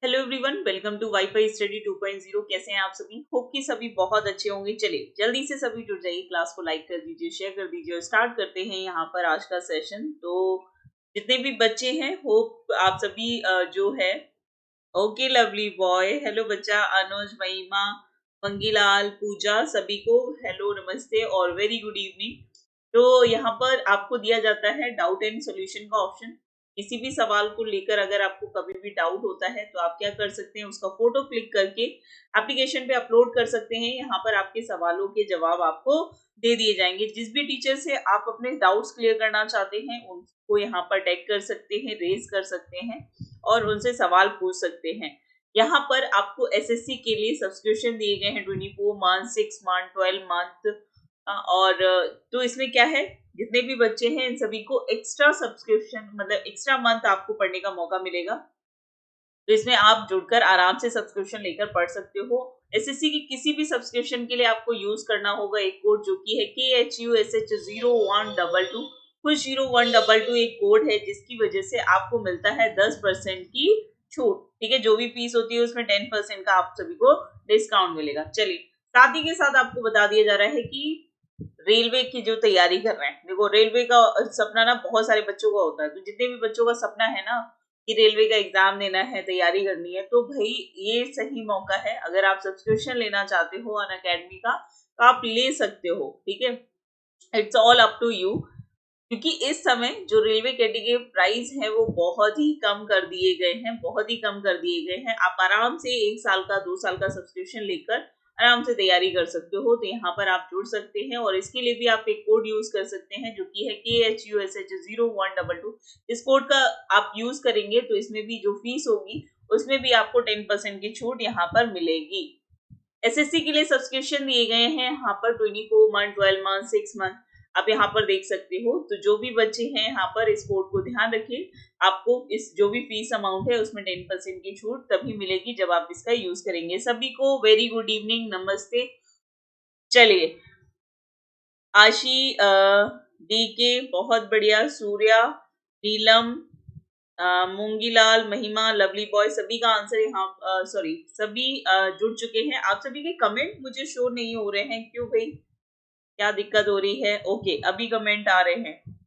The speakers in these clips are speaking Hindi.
Hello everyone, welcome to WiFi study 2.0। कैसे हैं आप सभी? होप कि सभी बहुत अच्छे होंगे। चलिए जल्दी से सभी जुड़ जाइए, क्लास को लाइक कर दीजिए, शेयर कर दीजिए और स्टार्ट करते हैं यहाँ पर आज का सेशन। तो जितने भी बच्चे हैं, होप आप सभी जो है ओके लवली बॉय, हेलो बच्चा अनुज, महिमा, मंगीलाल, पूजा, सभी को हेलो, नमस्ते और वेरी गुड इवनिंग। तो यहाँ पर आपको दिया जाता है डाउट एंड सॉल्यूशन का ऑप्शन। किसी भी सवाल को लेकर अगर आपको कभी भी डाउट होता है तो आप क्या कर सकते हैं, उसका फोटो क्लिक करके एप्लीकेशन पे अपलोड कर सकते हैं। यहाँ पर आपके सवालों के जवाब आपको दे दिए जाएंगे। जिस भी टीचर से आप अपने डाउट्स क्लियर करना चाहते हैं उनको यहाँ पर टैग कर सकते हैं, रेज कर सकते हैं और उनसे सवाल पूछ सकते हैं। यहाँ पर आपको एसएससी के लिए सब्सक्रिप्शन दिए गए हैं 24 मंथ, 6 मंथ, 12 मंथ और तो इसमें क्या है, जितने भी बच्चे हैं इन सभी को एक्स्ट्रा सब्सक्रिप्शन मतलब एक्स्ट्रा मंथ आपको पढ़ने का मौका मिलेगा। तो इसमें आप जुड़कर आराम से सब्सक्रिप्शन लेकर पढ़ सकते हो। एसएससी की किसी भी सब्सक्रिप्शन के लिए आपको यूज करना होगा एक कोड जो कि है KHUSH0122। कुछ 0122 एक कोड है जिसकी वजह से आपको मिलता है 10% की छूट। ठीक है, जो भी फीस होती है उसमें 10% का आप सभी को डिस्काउंट मिलेगा। चलिए साथ ही के साथ आपको बता दिया जा रहा है कि रेलवे की जो तैयारी कर रहे हैं, देखो रेलवे का सपना ना बहुत सारे बच्चों का होता है। तो जितने भी बच्चों का सपना है ना कि रेलवे का एग्जाम देना है, तैयारी करनी है, तो भाई ये सही मौका है। अगर आप सब्सक्रिप्शन लेना चाहते हो अनअकैडमी का तो आप ले सकते हो। ठीक है, it's all up to you. क्योंकि इस समय जो रेलवे कैटेगरी प्राइस है वो बहुत ही कम कर दिए गए हैं, बहुत ही कम कर दिए गए हैं। आप आराम से 1 साल का 2 साल का सब्सक्रिप्शन लेकर आराम से तैयारी कर सकते हो। तो यहाँ पर आप जुड़ सकते हैं और इसके लिए भी आप एक कोड यूज कर सकते हैं जो कि है KHUSH0122। इस कोड का आप यूज करेंगे तो इसमें भी जो फीस होगी उसमें भी आपको 10% की छूट यहाँ पर मिलेगी। एसएससी के लिए सब्सक्रिप्शन दिए गए हैं यहाँ पर 24 मंथ, 12 मंथ, 6 मंथ, आप यहाँ पर देख सकते हो। तो जो भी बच्चे हैं यहाँ पर इस कोड को ध्यान रखिए, आपको इस जो भी फीस अमाउंट है उसमें 10% की छूट तभी मिलेगी जब आप इसका यूज करेंगे। सभी को वेरी गुड इवनिंग, नमस्ते। चलिए आशी, डीके बहुत बढ़िया, सूर्या, नीलम, मूंगीलाल, महिमा, लवली बॉय, सभी का आंसर यहाँ सॉरी सभी जुड़ चुके हैं। आप सभी के कमेंट मुझे शो नहीं हो रहे हैं, क्यों भाई, क्या दिक्कत हो रही है? ओके, अभी कमेंट आ रहे हैं।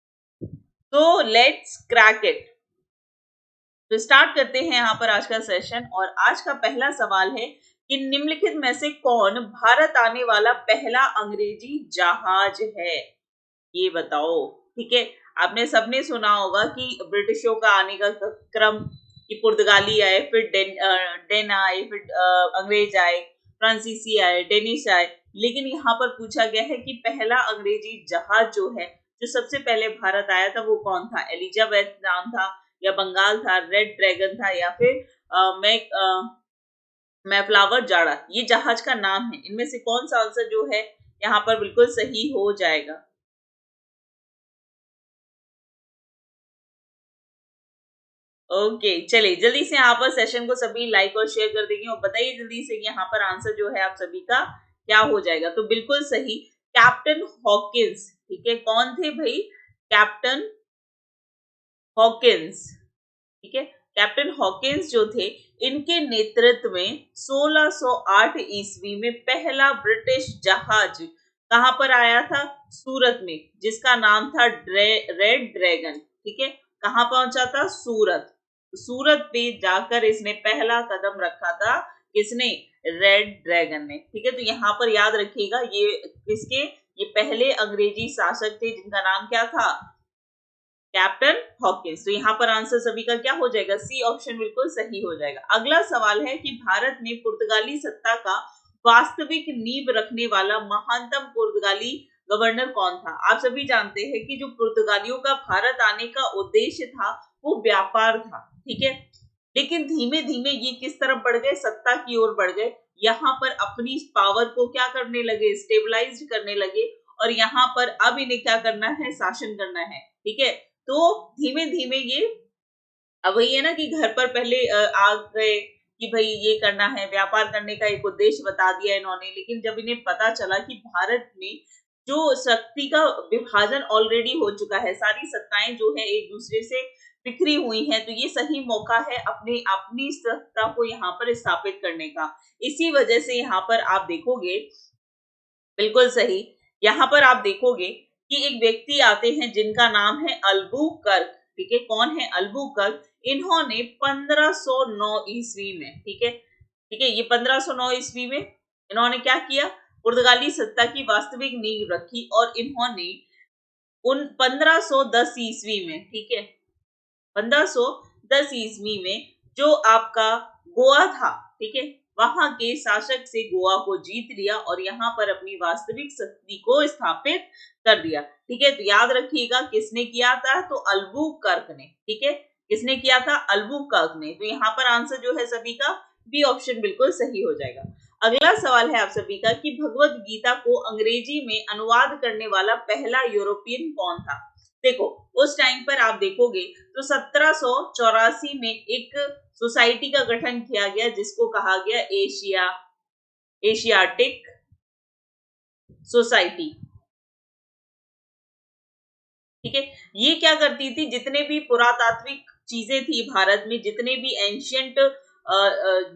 तो लेट्स क्रैक इट। तो स्टार्ट करते हैं यहाँ पर आज का सेशन और आज का पहला सवाल है कि निम्नलिखित में से कौन भारत आने वाला पहला अंग्रेजी जहाज है, ये बताओ। ठीक है, आपने सबने सुना होगा कि ब्रिटिशों का आने का क्रम कि पुर्तगाली आए, फिर डेन आए, फिर अंग्रेज आए, फ्रांसीसी आए, डेनिश आए। लेकिन यहाँ पर पूछा गया है कि पहला अंग्रेजी जहाज जो है, जो सबसे पहले भारत आया था वो कौन था? एलिजाबेथ नाम था या बंगाल था, रेड ड्रैगन था या फिर मैफ्लावर जाड़ा? ये जहाज का नाम है। इनमें से कौन सा आंसर जो है यहाँ पर बिल्कुल सही हो जाएगा? ओके चलिए जल्दी से यहाँ पर सेशन को सभी लाइक और शेयर कर देंगे और बताइए जल्दी से यहाँ पर आंसर जो है आप सभी का क्या हो जाएगा। तो बिल्कुल सही, कैप्टन हॉकिंस। ठीक है, कौन थे भाई? Captain Hawkins. ठीक है, कैप्टन हॉकिंस जो थे, इनके नेतृत्व में 1608 ईस्वी में पहला ब्रिटिश जहाज कहां पर आया था? सूरत में, जिसका नाम था रेड ड्रैगन। ठीक है, कहां पहुंचा था? सूरत। सूरत पे जाकर इसने पहला कदम रखा था। किसने? रेड ड्रैगन ने। ठीक है, तो यहाँ पर याद रखिएगा ये किसके, ये पहले अंग्रेजी शासक थे जिनका नाम क्या था? Captain Hawkins. तो यहाँ पर आंसर सभी का क्या हो जाएगा? सी ऑप्शन बिल्कुल सही हो जाएगा। अगला सवाल है कि भारत में पुर्तगाली सत्ता का वास्तविक नींव रखने वाला महानतम पुर्तगाली गवर्नर कौन था? आप सभी जानते हैं कि जो पुर्तगालियों का भारत आने का उद्देश्य था वो व्यापार था। ठीक है, लेकिन धीमे धीमे ये किस तरफ बढ़ गए? सत्ता की ओर बढ़ गए। यहाँ पर अपनी पावर को क्या करने लगे? स्टेबलाइज करने लगे और यहाँ पर अब इन्हें क्या करना है? शासन करना है। ठीक है, तो धीमे धीमे ये अब वही है ना कि घर पर पहले आ गए कि भाई ये करना है, व्यापार करने का एक उद्देश्य बता दिया इन्होंने। लेकिन जब इन्हें पता चला कि भारत में जो शक्ति का विभाजन ऑलरेडी हो चुका है, सारी सत्ताएं जो है एक दूसरे से बिखरी हुई हैं, तो ये सही मौका है अपनी सत्ता को यहाँ पर स्थापित करने का। इसी वजह से यहाँ पर आप देखोगे, बिल्कुल सही, यहाँ पर आप देखोगे कि एक व्यक्ति आते हैं जिनका नाम है अल्बुकर्क, ठीक है। कौन है? अल्बुकर्क। इन्होंने 1509 ईस्वी में, ठीक है, ठीक है, ये 1509 ईस्वी में इन्होंने क्या किया? पुर्तगाली सत्ता की वास्तविक नींव रखी और इन्होंने उन 1510 ईस्वी में, ठीक है, 1510 ईस्वी में जो आपका गोवा था, ठीक है, वहां के शासक से गोवा को जीत लिया और यहाँ पर अपनी वास्तविक शक्ति को स्थापित कर दिया, ठीक है। तो याद रखिएगा किसने किया था? तो अल्बुकर्क ने, ठीक है। किसने किया था? अल्बुकर्क ने। तो यहाँ पर आंसर जो है सभी का बी ऑप्शन बिल्कुल सही हो जाएगा। अगला सवाल है आप सभी का कि भगवत गीता को अंग्रेजी में अनुवाद करने वाला पहला यूरोपियन कौन था? देखो, उस टाइम पर आप देखोगे तो 1784 में एक सोसाइटी का गठन किया गया जिसको कहा गया एशियाटिक सोसाइटी, ठीक है। ये क्या करती थी? जितने भी पुरातात्विक चीजें थी भारत में, जितने भी एंशियंट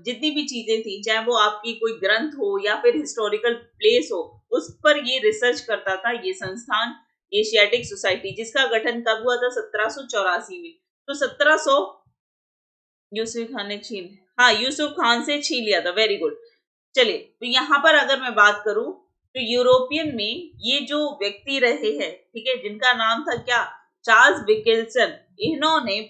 जितनी भी चीजें थी, चाहे वो आपकी कोई ग्रंथ हो या फिर हिस्टोरिकल प्लेस हो, उस पर ये रिसर्च करता था ये संस्थान एशियाटिक सोसाइटी, जिसका गठन कब हुआ था? 1784 में। तो 1700 यूसुफ खान ने छीन, हाँ, यूसुफ खान से छीन लिया था। Very good. चलिए, तो यहाँ पर अगर मैं बात करूं तो यूरोपियन में ये जो व्यक्ति रहे हैं, ठीक है, जिनका नाम था क्या? चार्ल्स विकिल्सन। इन्होंने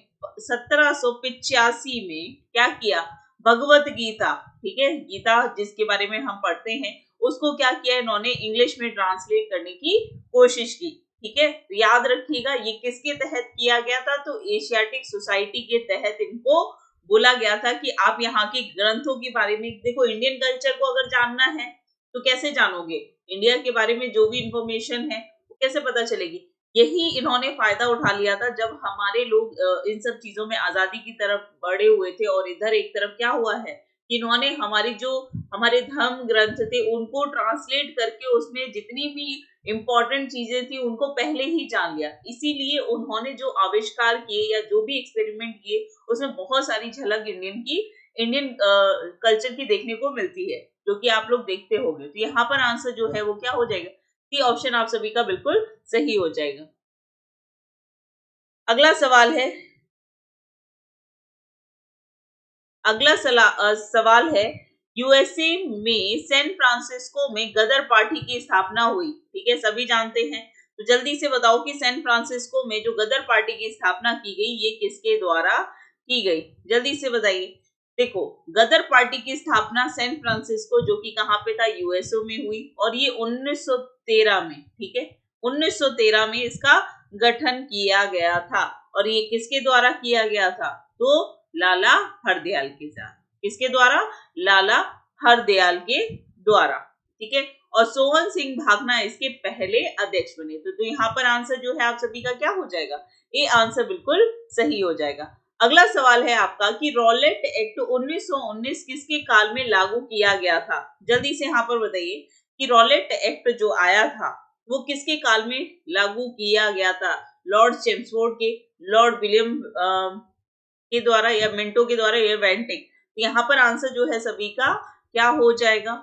1785 में क्या किया? भगवत गीता, ठीक है, गीता जिसके बारे में हम पढ़ते हैं, उसको क्या किया? इन्होंने इंग्लिश में ट्रांसलेट करने की कोशिश की, ठीक है। तो याद रखिएगा ये किसके तहत किया गया था? तो एशियाटिक सोसाइटी के तहत इनको बोला गया था कि आप यहाँ के ग्रंथों के बारे में देखो। इंडियन कल्चर को अगर जानना है तो कैसे जानोगे? इंडिया के बारे में जो भी इंफॉर्मेशन है वो कैसे पता चलेगी? यही इन्होंने फायदा उठा लिया था जब हमारे लोग इन सब चीजों में आजादी की तरफ बढ़े हुए थे, और इधर एक तरफ क्या हुआ है कि इन्होंने हमारे धर्म ग्रंथ थे उनको ट्रांसलेट करके उसमें जितनी भी इंपॉर्टेंट चीजें थी उनको पहले ही जान लिया। इसीलिए उन्होंने जो आविष्कार किए या जो भी एक्सपेरिमेंट किए उसमें बहुत सारी झलक इंडियन कल्चर की देखने को मिलती है, जो कि आप लोग देखते होंगे। तो यहाँ पर आंसर जो है वो क्या हो जाएगा? सी ऑप्शन आप सभी का बिल्कुल सही हो जाएगा। अगला सवाल है यूएसए में सैन फ्रांसिस्को में गदर पार्टी की स्थापना हुई, ठीक है, सभी जानते हैं। तो जल्दी से बताओ कि सैन फ्रांसिस्को में जो गदर पार्टी की स्थापना की गई ये किसके द्वारा की गई? जल्दी से बताइए। देखो, गदर पार्टी की स्थापना सैन फ्रांसिस्को, जो कि कहाँ पे था? यूएसए में हुई, और ये 1913 में, ठीक है, 1913 में इसका गठन किया गया था। और ये किसके द्वारा किया गया था? तो लाला हरदयाल के साथ। किसके द्वारा? लाला हरदयाल के द्वारा, ठीक है। और सोहन सिंह भागना इसके पहले अध्यक्ष बने। तो यहाँ पर आंसर जो है आप सभी का क्या हो जाएगा? ये आंसर बिल्कुल सही हो जाएगा। अगला सवाल है आपका कि रॉलेट एक्ट 1919 किसके काल में लागू किया गया था? जल्दी से यहाँ पर बताइए कि रॉलेट एक्ट जो आया था वो किसके काल में लागू किया गया था? लॉर्ड चेम्सफोर्ड के, लॉर्ड विलियम के द्वारा, या मिंटो के द्वारा, या वेंटिक? यहाँ पर आंसर जो है सभी का क्या हो जाएगा?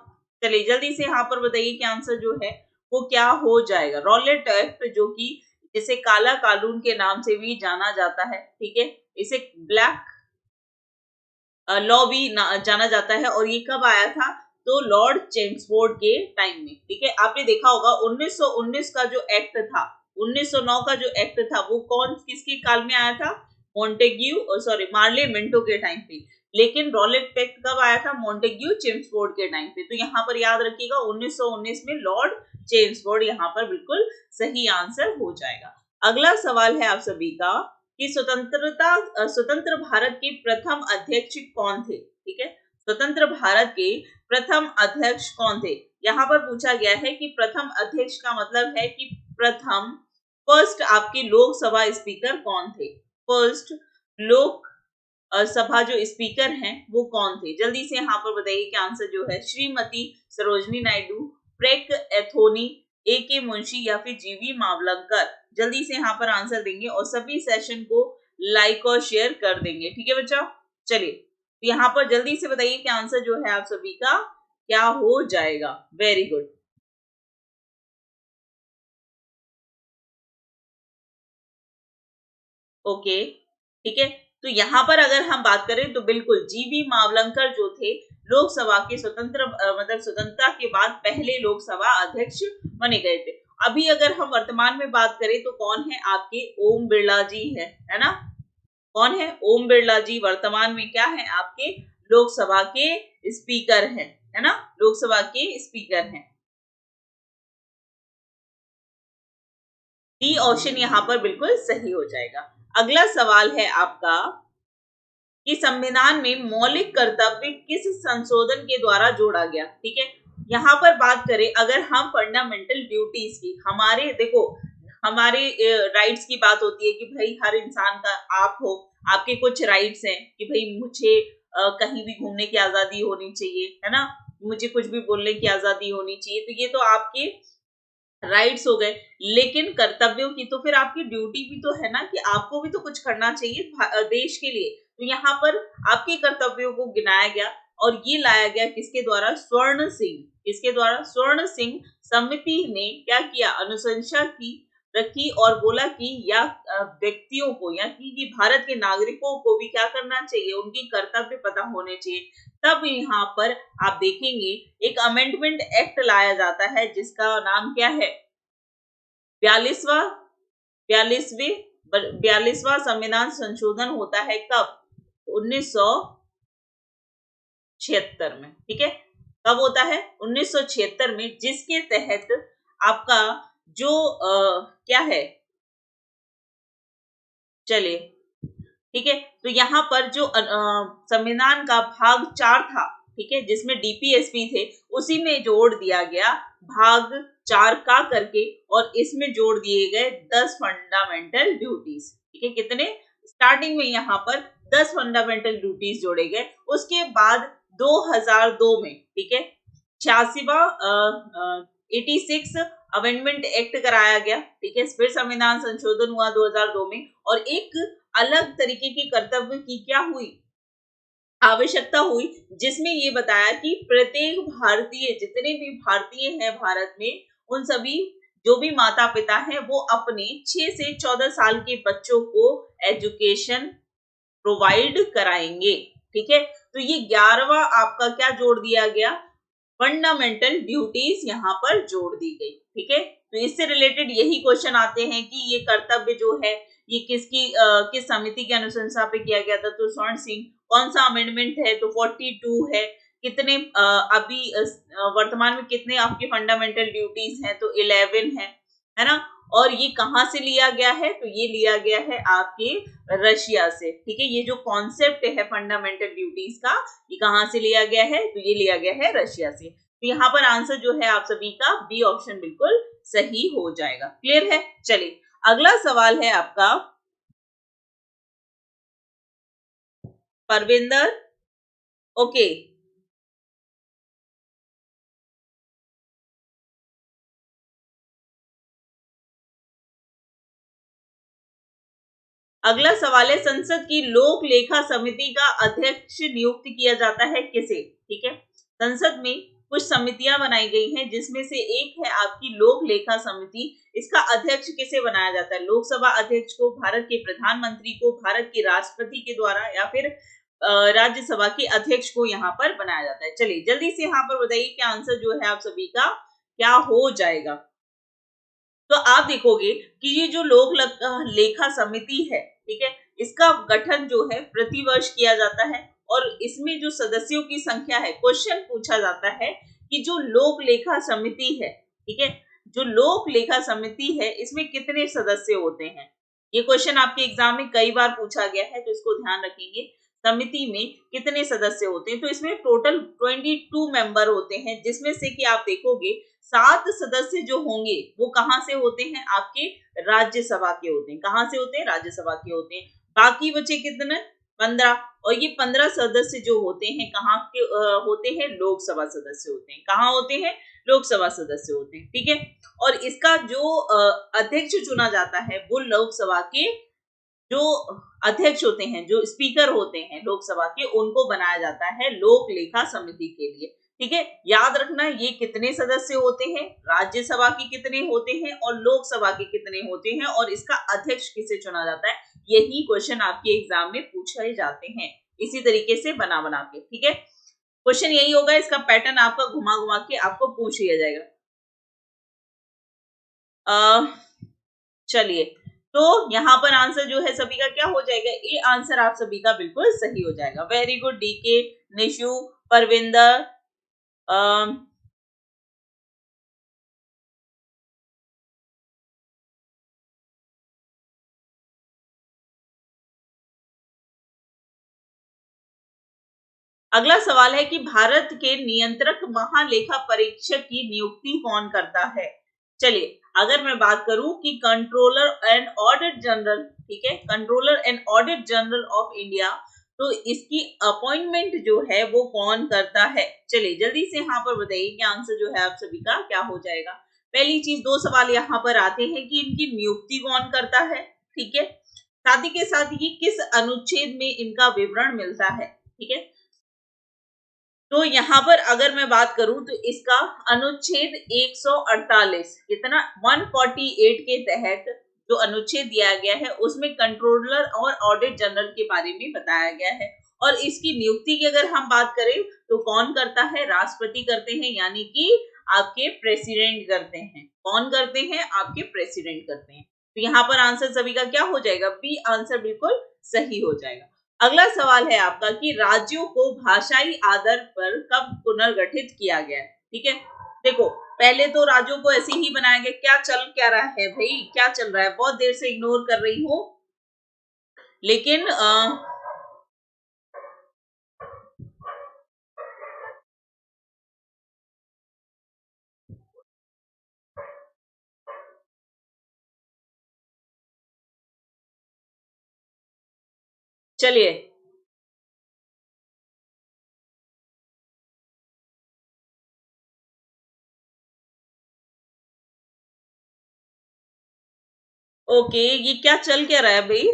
चलिए जल्दी से यहाँ पर बताइए कि आंसर जो है वो क्या हो जाएगा। रॉलेट एक्ट जो कि जिसे काला कानून के नाम से भी जाना जाता है, ठीक है, इसे ब्लैक लॉ भी जाना जाता है। और ये कब आया था? तो लॉर्ड चेम्सफोर्ड के टाइम में, ठीक है। आपने देखा होगा 1919 का जो एक्ट था, 1909 का जो एक्ट था वो किसके काल में आया था? मार्ले मिंटो के टाइम पे। लेकिन रॉलेट एक्ट कब आया था? मॉन्टेग्यू चेम्सफोर्ड के टाइम पे। तो यहाँ पर याद रखिएगा 1919 में लॉर्ड चेम्सफोर्ड यहाँ पर बिल्कुल सही आंसर हो जाएगा। अगला सवाल है आप सभी का कि स्वतंत्र भारत के प्रथम अध्यक्ष कौन थे? ठीक है, स्वतंत्र भारत के प्रथम अध्यक्ष कौन थे? यहाँ पर पूछा गया है कि प्रथम अध्यक्ष का मतलब है कि फर्स्ट आपके लोकसभा स्पीकर कौन थे? फर्स्ट लोक सभा जो स्पीकर हैं वो कौन थे? जल्दी से यहाँ पर बताइए कि आंसर जो है Shrimati Sarojini Naidu, Frank Anthony, A K. Munshi, या फिर जीवी मावलंकर। जल्दी से यहाँ पर आंसर देंगे और सभी सेशन को लाइक और शेयर कर देंगे। ठीक है बच्चा, चलिए तो यहाँ पर जल्दी से बताइए कि आंसर जो है आप सभी का क्या हो जाएगा। Very good. ओके, ठीक है। तो यहाँ पर अगर हम बात करें तो बिल्कुल जीबी मावलंकर जो थे लोकसभा के स्वतंत्र मतलब स्वतंत्रता के बाद पहले लोकसभा अध्यक्ष बने गए थे। अभी अगर हम वर्तमान में बात करें तो कौन है आपके, ओम बिरला जी है ना। कौन है, ओम बिरला जी वर्तमान में क्या है आपके लोकसभा के स्पीकर हैं, है ना, लोकसभा के स्पीकर हैं। डी ऑप्शन यहाँ पर बिल्कुल सही हो जाएगा। अगला सवाल है आपका कि संविधान में मौलिक कर्तव्य किस संशोधन के द्वारा जोड़ा गया। ठीक है, यहाँ पर बात करें अगर हम फंडामेंटल ड्यूटीज की, हमारे देखो हमारे राइट्स की बात होती है कि भाई हर इंसान का, आप हो, आपके कुछ राइट्स हैं कि भाई मुझे कहीं भी घूमने की आजादी होनी चाहिए, है ना, मुझे कुछ भी बोलने की आजादी होनी चाहिए, तो ये तो आपके राइट्स हो गए। लेकिन कर्तव्यों की तो फिर आपकी ड्यूटी भी तो है ना कि आपको भी तो कुछ करना चाहिए देश के लिए। तो यहाँ पर आपके कर्तव्यों को गिनाया गया और ये लाया गया किसके द्वारा, स्वर्ण सिंह, किसके द्वारा, स्वर्ण सिंह समिति ने क्या किया, अनुशंसा की रखी और बोला कि या व्यक्तियों को या कि भारत के नागरिकों को भी क्या करना चाहिए, उनकी कर्तव्य पता होने चाहिए। तब यहाँ पर आप देखेंगे एक अमेंडमेंट एक्ट लाया जाता है जिसका नाम क्या है, 42वां 42वां संविधान संशोधन होता है कब, 1976 में। ठीक है, कब होता है, 1976 में, जिसके तहत आपका जो क्या है, चलिए ठीक है, तो यहाँ पर जो संविधान का भाग 4 था, ठीक है, जिसमें डीपीएसपी थे, उसी में जोड़ दिया गया भाग 4 का करके, और इसमें जोड़ दिए गए 10 फंडामेंटल ड्यूटीज। ठीक है, कितने, स्टार्टिंग में यहाँ पर 10 फंडामेंटल ड्यूटीज जोड़े गए। उसके बाद 2002 में, ठीक है, 86वां 86 अमेंडमेंट एक्ट कराया गया। ठीक है, फिर संविधान संशोधन हुआ 2002 में, और एक अलग तरीके की कर्तव्य की क्या हुई, आवश्यकता हुई, जिसमें ये बताया कि प्रत्येक भारतीय, जितने भी भारतीय हैं भारत में, उन सभी जो भी माता पिता हैं वो अपने 6 से 14 साल के बच्चों को एजुकेशन प्रोवाइड कराएंगे। ठीक है, तो ये 11वां आपका क्या जोड़ दिया गया, फंडामेंटल ड्यूटीज यहाँ पर जोड़ दी गई। ठीक है, तो इससे रिलेटेड यही क्वेश्चन आते हैं कि ये कर्तव्य जो है ये किसकी किस समिति की अनुशंसा पे किया गया था, तो स्वर्ण सिंह। कौन सा अमेंडमेंट है, तो 42 है। कितने अभी वर्तमान में कितने आपके फंडामेंटल ड्यूटीज हैं, तो 11 है ना। और ये कहाँ से लिया गया है, तो ये लिया गया है आपके रशिया से। ठीक है, ये जो कॉन्सेप्ट है फंडामेंटल ड्यूटीज का, ये कहाँ से लिया गया है, तो ये लिया गया है रशिया से। तो यहाँ पर आंसर जो है आप सभी का बी ऑप्शन बिल्कुल सही हो जाएगा। क्लियर है, चलिए अगला सवाल है आपका, परविंदर, ओके, अगला सवाल है, संसद की लोक लेखा समिति का अध्यक्ष नियुक्त किया जाता है किसे। ठीक है, संसद में कुछ समितियां बनाई गई हैं, जिसमें से एक है आपकी लोक लेखा समिति। इसका अध्यक्ष किसे बनाया जाता है, लोकसभा अध्यक्ष को, भारत के प्रधानमंत्री को, भारत के राष्ट्रपति के द्वारा, या फिर राज्यसभा के अध्यक्ष को यहाँ पर बनाया जाता है। चलिए जल्दी से यहाँ पर बताइए कि आंसर जो है आप सभी का क्या हो जाएगा। तो आप देखोगे कि ये जो लोक लेखा समिति है, ठीक है, इसका गठन जो है प्रतिवर्ष किया जाता है, और इसमें जो सदस्यों की संख्या है, क्वेश्चन पूछा जाता है कि जो लोक लेखा समिति है, ठीक है, जो लोक लेखा समिति है इसमें कितने सदस्य होते हैं। ये क्वेश्चन आपके एग्जाम में कई बार पूछा गया है, तो इसको ध्यान रखेंगे। समिति में कितने सदस्य होते हैं, तो इसमें टोटल 22 मेंबर होते हैं, जिसमें से कि आप देखोगे 7 सदस्य जो होंगे वो कहां से होते हैं, आपके राज्यसभा के होते हैं। कहां से होते हैं, राज्यसभा के होते हैं। बाकी बचे कितने, 15, और ये 15 सदस्य जो होते हैं कहाँ के होते हैं, लोकसभा सदस्य होते हैं। कहाँ होते हैं, लोकसभा सदस्य होते हैं। ठीक है, और इसका जो अध्यक्ष चुना जाता है वो लोकसभा के जो अध्यक्ष होते हैं, जो स्पीकर होते हैं लोकसभा के, उनको बनाया जाता है लोक लेखा समिति के लिए। ठीक है, याद रखना ये कितने सदस्य होते हैं, राज्यसभा के कितने होते हैं और लोकसभा के कितने होते हैं, और इसका अध्यक्ष किसे चुना जाता है, यही क्वेश्चन आपके एग्जाम में पूछे जाते हैं इसी तरीके से बना बना के। ठीक है, क्वेश्चन यही होगा, इसका पैटर्न आपका घुमा घुमा के आपको पूछ लिया जाएगा। चलिए, तो यहाँ पर आंसर जो है सभी का क्या हो जाएगा, ए आंसर आप सभी का बिल्कुल सही हो जाएगा। Very good DK, Nishu, Parvinder, अगला सवाल है कि भारत के नियंत्रक महालेखा परीक्षक की नियुक्ति कौन करता है। चलिए, अगर मैं बात करूं कि कंट्रोलर एंड ऑडिट जनरल, ठीक है, controller and audit general of India, तो इसकी अपॉइंटमेंट जो है वो कौन करता है। चलिए जल्दी से यहाँ पर बताइए कि आंसर जो है आप सभी का क्या हो जाएगा। पहली चीज, दो सवाल यहाँ पर आते हैं कि इनकी नियुक्ति कौन करता है, ठीक है, साथ ही के साथ ये किस अनुच्छेद में इनका विवरण मिलता है। ठीक है, तो यहाँ पर अगर मैं बात करूं तो इसका अनुच्छेद 148, कितना, 148 के तहत जो अनुच्छेद दिया गया है उसमें कंट्रोलर और ऑडिट जनरल के बारे में बताया गया है। और इसकी नियुक्ति की अगर हम बात करें तो कौन करता है, राष्ट्रपति करते हैं, यानी कि आपके प्रेसिडेंट करते हैं। कौन करते हैं, आपके प्रेसिडेंट करते हैं। तो यहाँ पर आंसर सभी का क्या हो जाएगा, बी आंसर बिल्कुल सही हो जाएगा। अगला सवाल है आपका कि राज्यों को भाषाई आधार पर कब पुनर्गठित किया गया है। ठीक है, देखो पहले तो राज्यों को ऐसे ही बनाया गया। क्या चल क्या रहा है भाई, क्या चल रहा है, बहुत देर से इग्नोर कर रही हूँ, लेकिन चलिए, ओके, ये क्या चल क्या रहा है भाई।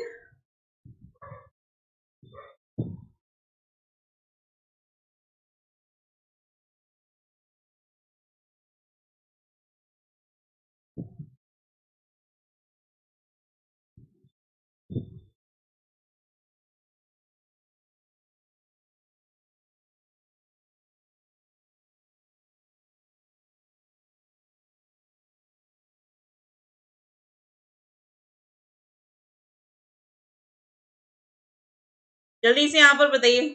जल्दी से यहाँ पर बताइए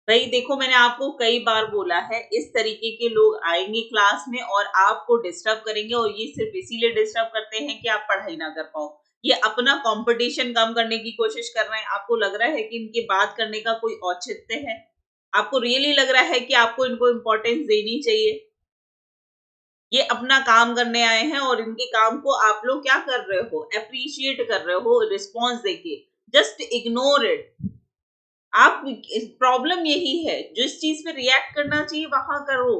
भाई। देखो मैंने आपको कई बार बोला है, इस तरीके के लोग आएंगे क्लास में और आपको डिस्टर्ब करेंगे, और ये सिर्फ इसीलिए डिस्टर्ब करते हैं कि आप पढ़ाई ना कर पाओ। ये अपना कंपटीशन कम करने की कोशिश कर रहे हैं। आपको लग रहा है कि इनके बात करने का कोई औचित्य है, आपको रियली लग रहा है कि आपको इनको इम्पोर्टेंस देनी चाहिए। ये अपना काम करने आए हैं और इनके काम को आप लोग क्या कर रहे हो, अप्रिशिएट कर रहे हो रिस्पॉन्स देके, जस्ट इग्नोर इट। आप, प्रॉब्लम यही है, जिस चीज पे रिएक्ट करना चाहिए वहां करो।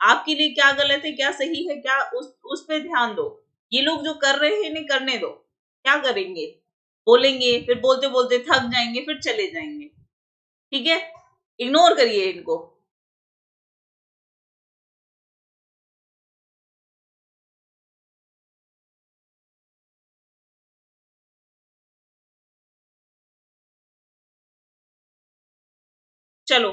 आपके लिए क्या गलत है, क्या सही है, क्या उस पे ध्यान दो। ये लोग जो कर रहे हैं इन्हें करने दो। क्या करेंगे, बोलेंगे, फिर बोलते बोलते थक जाएंगे, फिर चले जाएंगे। ठीक है, इग्नोर करिए इनको। चलो,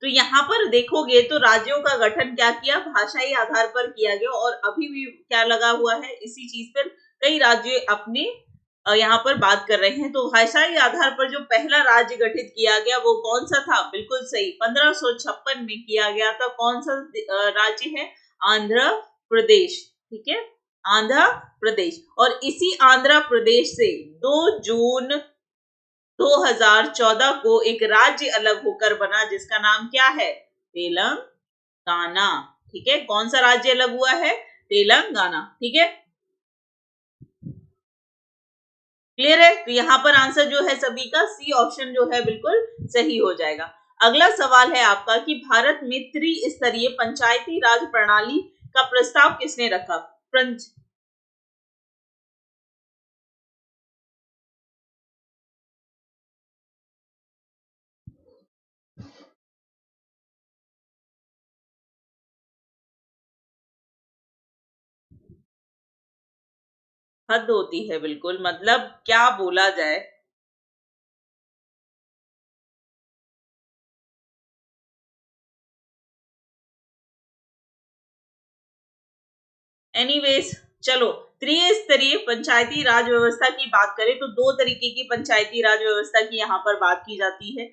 तो यहाँ पर देखोगे तो राज्यों का गठन क्या किया, भाषाई आधार पर किया गया, और अभी भी क्या लगा हुआ है इसी चीज पर, कई राज्य अपने यहाँ पर बात कर रहे हैं। तो भाषाई आधार पर जो पहला राज्य गठित किया गया वो कौन सा था, बिल्कुल सही, 1556 में किया गया था। कौन सा राज्य है, आंध्र प्रदेश। ठीक है, आंध्र प्रदेश। और इसी आंध्र प्रदेश से 2 जून 2014 को एक राज्य अलग होकर बना, जिसका नाम क्या है, तेलंगाना। ठीक है, कौन सा राज्य अलग हुआ है, तेलंगाना। ठीक है, क्लियर है। तो यहाँ पर आंसर जो है सभी का सी ऑप्शन जो है बिल्कुल सही हो जाएगा। अगला सवाल है आपका कि भारत में त्रिस्तरीय पंचायती राज प्रणाली का प्रस्ताव किसने रखा। हद होती है बिल्कुल, मतलब क्या बोला जाए। एनीवेज, चलो, त्रिस्तरीय पंचायती राज व्यवस्था की बात करें तो दो तरीके की पंचायती राज व्यवस्था की यहाँ पर बात की जाती है।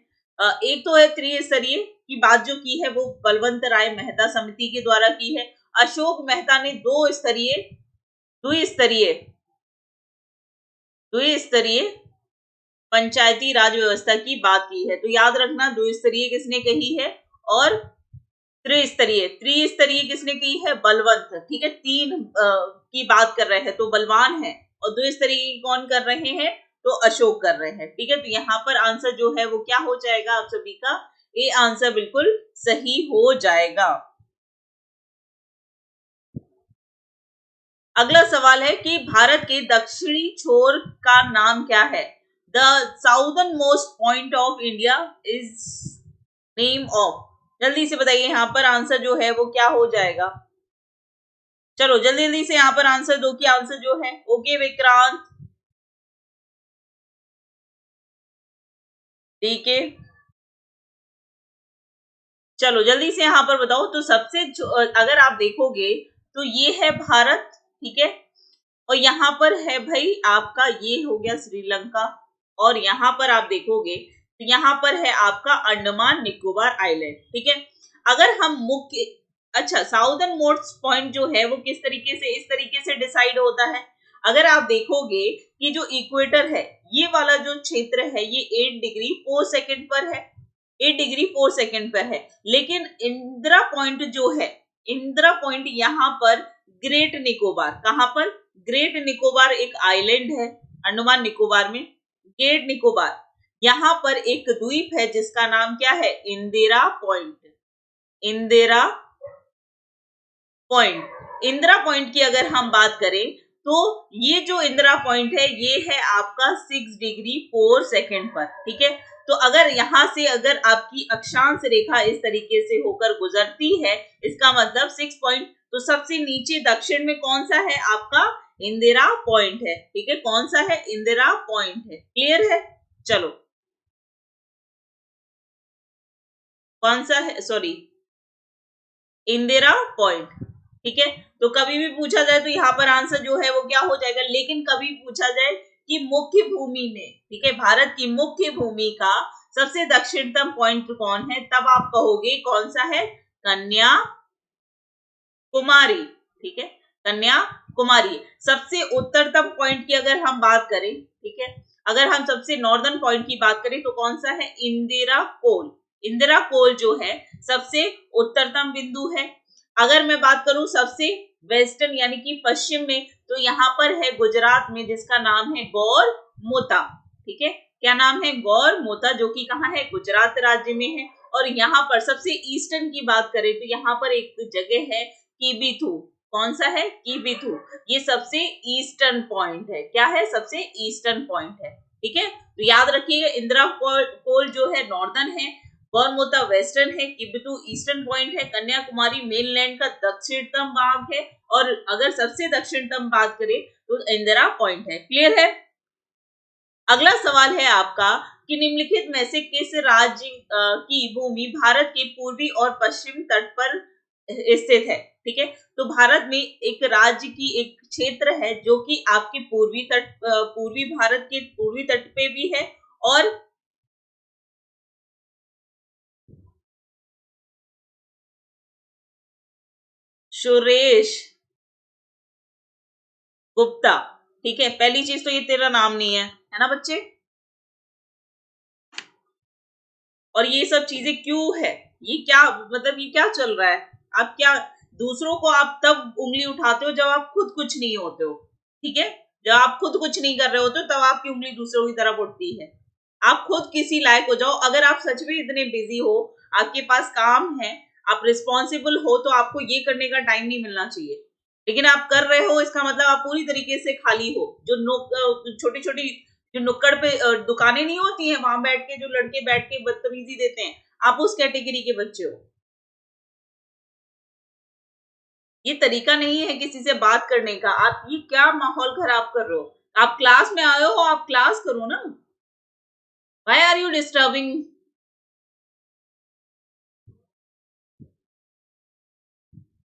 एक तो है त्रिस्तरीय की बात जो की है वो बलवंत राय मेहता समिति के द्वारा की है। अशोक मेहता ने द्विस्तरीय द्विस्तरीय पंचायती राज व्यवस्था की बात की है। तो याद रखना, द्विस्तरीय किसने कही है और त्रिस्तरीय त्रिस्तरीय किसने की है, बलवंत। ठीक है, तीन की बात कर रहे हैं तो बलवान है, और द्विस्तरीय कौन कर रहे हैं, तो अशोक कर रहे हैं। ठीक है, तो यहाँ पर आंसर जो है वो क्या हो जाएगा आप सभी का, ये आंसर बिल्कुल सही हो जाएगा। अगला सवाल है कि भारत के दक्षिणी छोर का नाम क्या है। The southern most point of India is name of. जल्दी से बताइए यहाँ पर आंसर जो है वो क्या हो जाएगा। चलो जल्दी जल्दी से यहाँ पर आंसर दो कि आंसर जो है। ओके विक्रांत, ठीक है, चलो जल्दी से यहाँ पर बताओ। तो सबसे अगर आप देखोगे तो ये है भारत, ठीक है, और यहाँ पर है भाई आपका, ये हो गया श्रीलंका, और यहाँ पर आप देखोगे तो यहाँ पर है आपका अंडमान निकोबार आइलैंड। ठीक है, अगर हम मुख्य, अच्छा, साउदर्न मोस्ट पॉइंट जो है वो किस तरीके से, इस तरीके से डिसाइड होता है। अगर आप देखोगे कि जो इक्वेटर है, ये वाला जो क्षेत्र है ये 8 डिग्री 4 सेकंड पर है, 8 डिग्री 4 सेकंड पर है। लेकिन इंदिरा पॉइंट जो है, इंदिरा पॉइंट यहाँ पर ग्रेट निकोबार, कहां पर, ग्रेट निकोबार एक आइलैंड है अंडमान निकोबार में, ग्रेट निकोबार, यहाँ पर एक द्वीप है जिसका नाम क्या है, Indira point. Indira point, Indira point की अगर हम बात करें तो ये जो इंदिरा पॉइंट है ये है आपका 6 डिग्री 4 सेकंड पर। ठीक है, तो अगर यहां से अगर आपकी अक्षांश रेखा इस तरीके से होकर गुजरती है, इसका मतलब 6 पॉइंट, तो सबसे नीचे दक्षिण में कौन सा है आपका, इंदिरा पॉइंट है। ठीक है, कौन सा है, इंदिरा पॉइंट है। क्लियर है, चलो, कौन सा है, सॉरी, इंदिरा पॉइंट। ठीक है, तो कभी भी पूछा जाए तो यहाँ पर आंसर जो है वो क्या हो जाएगा। लेकिन कभी पूछा जाए कि मुख्य भूमि में, ठीक है, भारत की मुख्य भूमि का सबसे दक्षिणतम पॉइंट कौन है, तब आप कहोगे कौन सा है, कन्याकुमारी। ठीक है, कन्याकुमारी। सबसे उत्तरतम पॉइंट की अगर हम बात करें, ठीक है, अगर हम सबसे नॉर्दर्न पॉइंट की बात करें तो कौन सा है, इंदिरा कोल। इंदिरा कोल जो है सबसे उत्तरतम बिंदु है। अगर मैं बात करूं सबसे वेस्टर्न यानी कि पश्चिम में, तो यहाँ पर है गुजरात में, जिसका नाम है गौर मोता। ठीक है, क्या नाम है, गौर मोता, जो कि कहाँ है, गुजरात राज्य में है। और यहाँ पर सबसे ईस्टर्न की बात करें तो यहाँ पर एक जगह है कीबिथु। कौन सा है, कीबिथु, ये सबसे ईस्टर्न पॉइंट है। क्या है, सबसे ईस्टर्न पॉइंट है। ठीक है, तो याद रखिएगा, इंदिरा कोल जो है नॉर्दर्न है, गौरमोता वेस्टर्न है, किबिथु ईस्टर्न पॉइंट है, कन्याकुमारी मेनलैंड का दक्षिणतम भाग है, और अगर सबसे दक्षिणतम बात करें तो इंदिरा पॉइंट है। क्लियर है। अगला सवाल है आपका कि निम्नलिखित में से किस राज्य की भूमि भारत के पूर्वी और पश्चिम तट पर स्थित है। ठीक है, तो भारत में एक राज्य की एक क्षेत्र है जो कि आपके पूर्वी भारत के पूर्वी तट पे भी है, और सुरेश गुप्ता। ठीक है, पहली चीज तो ये तेरा नाम नहीं है ना बच्चे, और ये सब चीजें क्यों है, ये क्या मतलब, ये क्या चल रहा है, आप क्या, दूसरों को आप तब उंगली उठाते हो जब आप खुद कुछ नहीं होते हो। ठीक है, जब आप खुद कुछ नहीं कर रहे होते हो तब आपकी उंगली दूसरों की तरफ उठती है। आप खुद किसी लायक हो जाओ, अगर आप सच में इतने बिजी हो, आपके पास काम है, आप रिस्पॉन्सिबल हो, तो आपको ये करने का टाइम नहीं मिलना चाहिए। लेकिन आप कर रहे हो, इसका मतलब आप पूरी तरीके से खाली हो। जो छोटी छोटी जो नुक्कड़ पे दुकानें नहीं होती हैं, वहां बैठ के जो लड़के बैठ के बदतमीजी देते हैं, आप उस कैटेगरी के बच्चे हो। ये तरीका नहीं है किसी से बात करने का। आप ये क्या माहौल खराब कर रहे हो? आप क्लास में आए हो, आप क्लास करो ना। Why are you disturbing?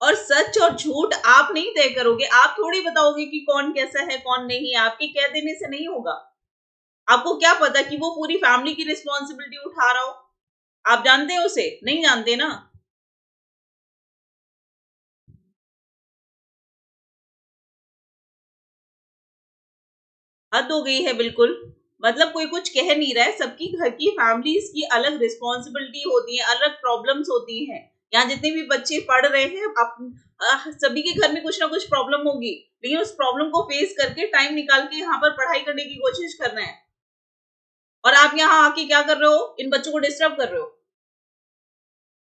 और सच और झूठ आप नहीं तय करोगे। आप थोड़ी बताओगे कि कौन कैसा है कौन नहीं। आपके कह देने से नहीं होगा। आपको क्या पता कि वो पूरी फैमिली की रिस्पॉन्सिबिलिटी उठा रहा हो? आप जानते हो उसे? नहीं जानते ना। हद हो गई है बिल्कुल। मतलब कोई कुछ कह नहीं रहा है। सबकी घर की फैमिलीज की अलग रिस्पॉन्सिबिलिटी होती है, अलग प्रॉब्लम्स होती हैं। यहाँ जितने भी बच्चे पढ़ रहे हैं, सभी के घर में कुछ ना कुछ प्रॉब्लम होगी, लेकिन उस प्रॉब्लम को फेस करके टाइम निकाल के यहाँ पर पढ़ाई करने की कोशिश कर रहे हैं। और आप यहाँ आके क्या कर रहे हो? इन बच्चों को डिस्टर्ब कर रहे हो।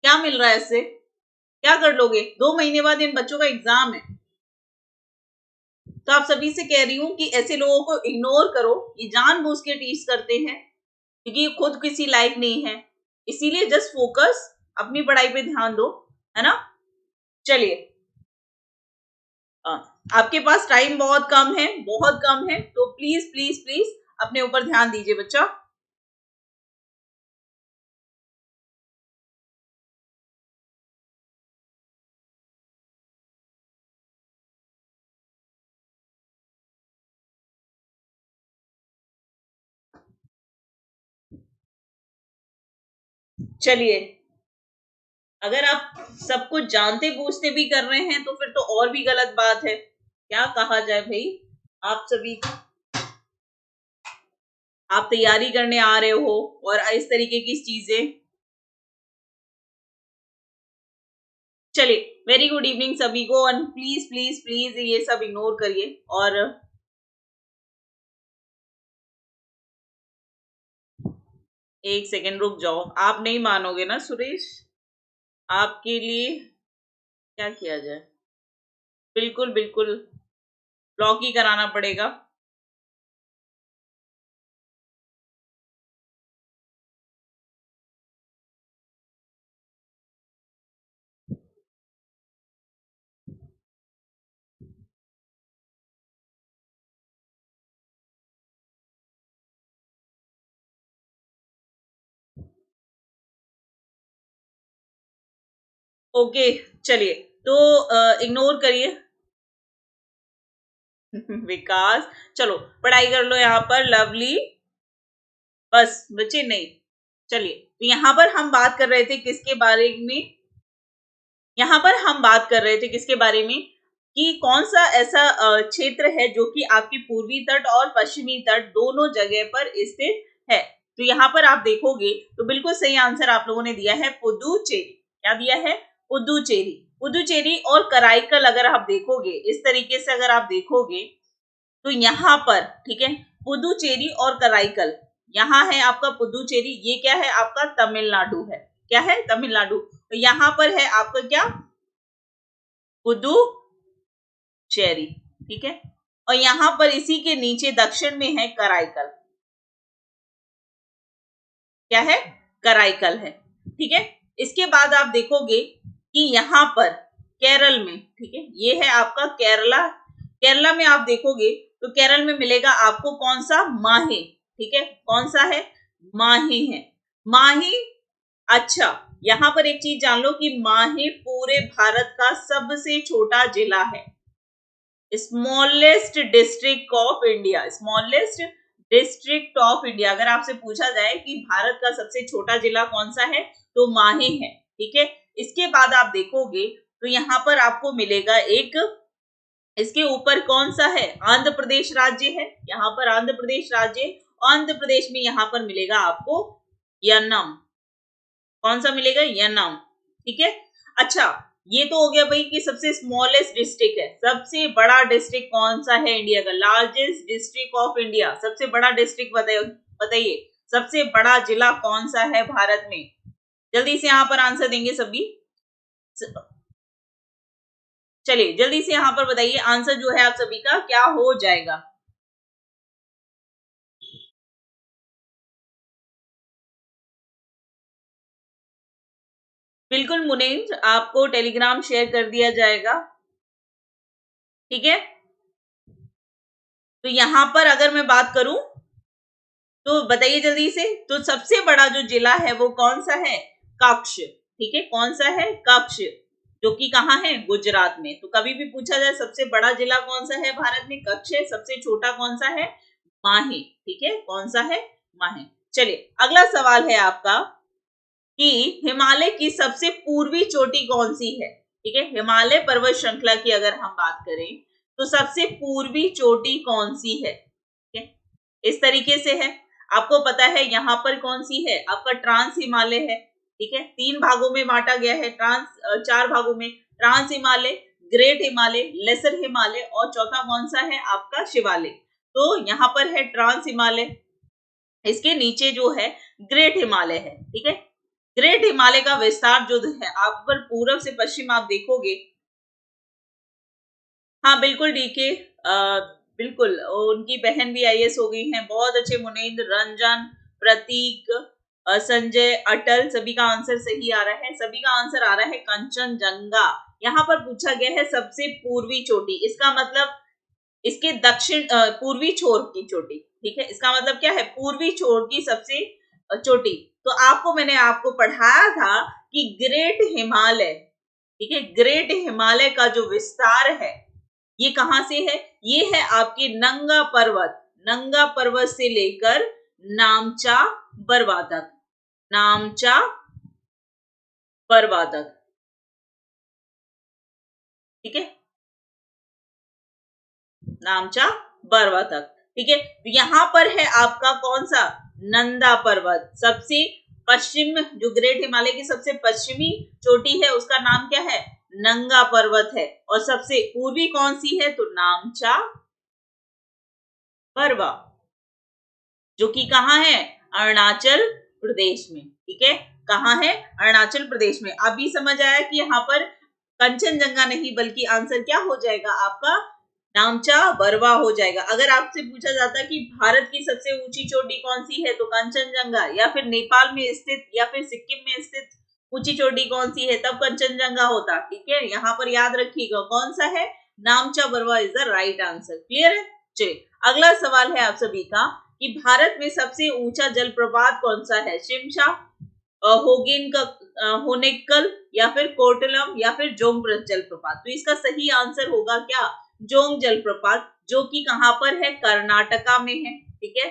क्या मिल रहा है इससे? क्या कर लोगे? 2 महीने बाद इन बच्चों का एग्जाम है। तो आप सभी से कह रही हूँ कि ऐसे लोगों को इग्नोर करो। ये जानबूझ के टीच करते हैं क्योंकि ये खुद किसी लायक नहीं है। इसीलिए जस्ट फोकस, अपनी पढ़ाई पे ध्यान दो, है ना। चलिए, आपके पास टाइम बहुत कम है, बहुत कम है, तो प्लीज प्लीज प्लीज अपने ऊपर ध्यान दीजिए बच्चा। चलिए, अगर आप सब कुछ जानते बूझते भी कर रहे हैं तो फिर तो और भी गलत बात है। क्या कहा जाए भाई, आप सभी को। आप तैयारी करने आ रहे हो और इस तरीके की चीजें। चलिए, वेरी गुड इवनिंग सभी को। और प्लीज प्लीज प्लीज ये सब इग्नोर करिए। और एक सेकेंड रुक जाओ। आप नहीं मानोगे ना सुरेश, आपके लिए क्या किया जाए? बिल्कुल बिल्कुल, ब्लॉक ही कराना पड़ेगा। ओके, चलिए, तो इग्नोर करिए। विकास, चलो पढ़ाई कर लो यहाँ पर। लवली, बस बच्चे नहीं। चलिए, तो यहाँ पर हम बात कर रहे थे किसके बारे में? यहाँ पर हम बात कर रहे थे किसके बारे में कि कौन सा ऐसा क्षेत्र है जो कि आपकी पूर्वी तट और पश्चिमी तट दोनों जगह पर स्थित है। तो यहाँ पर आप देखोगे तो बिल्कुल सही आंसर आप लोगों ने दिया है पुदुचेरी। क्या दिया है? पुदुचेरी। पुदुचेरी और कराईकल अगर आप देखोगे, इस तरीके से अगर आप देखोगे तो यहाँ पर, ठीक है, पुदुचेरी और कराईकल, यहाँ है आपका पुदुचेरी। ये क्या है? आपका तमिलनाडु है। क्या है? तमिलनाडु। तो यहाँ पर है आपका क्या? पुदुचेरी। ठीक है। और यहाँ पर इसी के नीचे दक्षिण में है कराईकल। क्या है? कराईकल है। ठीक है। इसके बाद आप देखोगे कि यहाँ पर केरल में, ठीक है, ये है आपका केरला। केरला में आप देखोगे तो केरल में मिलेगा आपको कौन सा? माहे। ठीक है, कौन सा है? माहे है। माहे। अच्छा, यहाँ पर एक चीज जान लो कि माहे पूरे भारत का सबसे छोटा जिला है। Smallest district of India. Smallest district of India. अगर आपसे पूछा जाए कि भारत का सबसे छोटा जिला कौन सा है, तो माहे है। ठीक है। इसके बाद आप देखोगे तो यहाँ पर आपको मिलेगा एक, इसके ऊपर कौन सा है? आंध्र प्रदेश राज्य है। यहाँ पर आंध्र प्रदेश राज्य। आंध्र प्रदेश में यहाँ पर मिलेगा आपको यन्नम। कौन सा मिलेगा? यन्नम। ठीक है। अच्छा, ये तो हो गया भाई कि सबसे स्मॉलेस्ट डिस्ट्रिक्ट है। सबसे बड़ा डिस्ट्रिक्ट कौन सा है इंडिया का? Largest district of India. सबसे बड़ा डिस्ट्रिक्ट बताइए, बताइए। सबसे बड़ा जिला कौन सा है भारत में? जल्दी से यहाँ पर आंसर देंगे सभी। चलिए, जल्दी से यहाँ पर बताइए आंसर जो है आप सभी का क्या हो जाएगा। बिल्कुल मुनीन्द्र, आपको टेलीग्राम शेयर कर दिया जाएगा। ठीक है। तो यहां पर अगर मैं बात करूं तो बताइए जल्दी से, तो सबसे बड़ा जो जिला है वो कौन सा है? कच्छ। ठीक है, कौन सा है? कच्छ, जो कि कहाँ है? गुजरात में। तो कभी भी पूछा जाए सबसे बड़ा जिला कौन सा है भारत में, कच्छ है। सबसे छोटा कौन सा है? माहे। ठीक है, कौन सा है? माहे। चलिए अगला सवाल है आपका कि हिमालय की सबसे पूर्वी चोटी कौन सी है? ठीक है, हिमालय पर्वत श्रृंखला की अगर हम बात करें तो सबसे पूर्वी चोटी कौन सी है? ठीक है, इस तरीके से है। आपको पता है यहाँ पर कौन सी है? आपका ट्रांस हिमालय है। ठीक है, 3 भागों में बांटा गया है, 4 भागों में। Trans Himalaya, great Himalaya, lesser Himalaya और चौथा कौन सा है? आपका शिवालय। तो यहाँ पर है ट्रांस हिमालय, इसके नीचे जो है ग्रेट हिमालय है। ठीक है, ग्रेट हिमालय का विस्तार जो है आप पर पूर्व से पश्चिम आप देखोगे। हाँ बिल्कुल डीके, बिल्कुल उनकी बहन भी आईएएस हो गई हैं। बहुत अच्छे, मुनेन्द्र, रंजन, प्रतीक, संजय, अटल, सभी का आंसर सही आ रहा है। सभी का आंसर आ रहा है कंचनजंगा। यहाँ पर पूछा गया है सबसे पूर्वी चोटी, इसका मतलब इसके दक्षिण पूर्वी छोर की चोटी। ठीक है, इसका मतलब क्या है? पूर्वी छोर की सबसे चोटी। तो मैंने आपको पढ़ाया था कि ग्रेट हिमालय, ठीक है, ग्रेट हिमालय का जो विस्तार है ये कहां से है? ये है आपके नंगा पर्वत, नंगा पर्वत से लेकर नामचा बरवा तक, नामचा बरवा तक। ठीक है, नामचा बरवा तक। ठीक है, यहां पर है आपका कौन सा? नंदा पर्वत। सबसे पश्चिम जो ग्रेट हिमालय की सबसे पश्चिमी चोटी है उसका नाम क्या है? नंगा पर्वत है। और सबसे पूर्वी कौन सी है? तो नामचा बरवा, जो कि कहाँ है? अरुणाचल प्रदेश में। ठीक है, कहाँ है? अरुणाचल प्रदेश में। अभी समझ आया कि यहाँ पर कंचनजंगा नहीं बल्कि आंसर क्या हो जाएगा आपका? नामचा बरवा हो जाएगा। अगर आपसे पूछा जाता कि भारत की सबसे ऊंची चोटी कौन सी है तो कंचनजंगा, या फिर नेपाल में स्थित या फिर सिक्किम में स्थित ऊंची चोटी कौन सी है तब कंचनजंगा होता। ठीक है, यहाँ पर याद रखिएगा कौन सा है? नामचा Barwa is the right answer. Clear है? चलिए अगला सवाल है आप सभी का कि भारत में सबसे ऊंचा जलप्रपात कौन सा है? शिमशा, होगेन का, होनेकल, या फिर कोर्टलम, या फिर जोंग जलप्रपात। तो इसका सही आंसर होगा क्या? जोंग जलप्रपात, जो कि कहां पर है? कर्नाटका में है। ठीक है,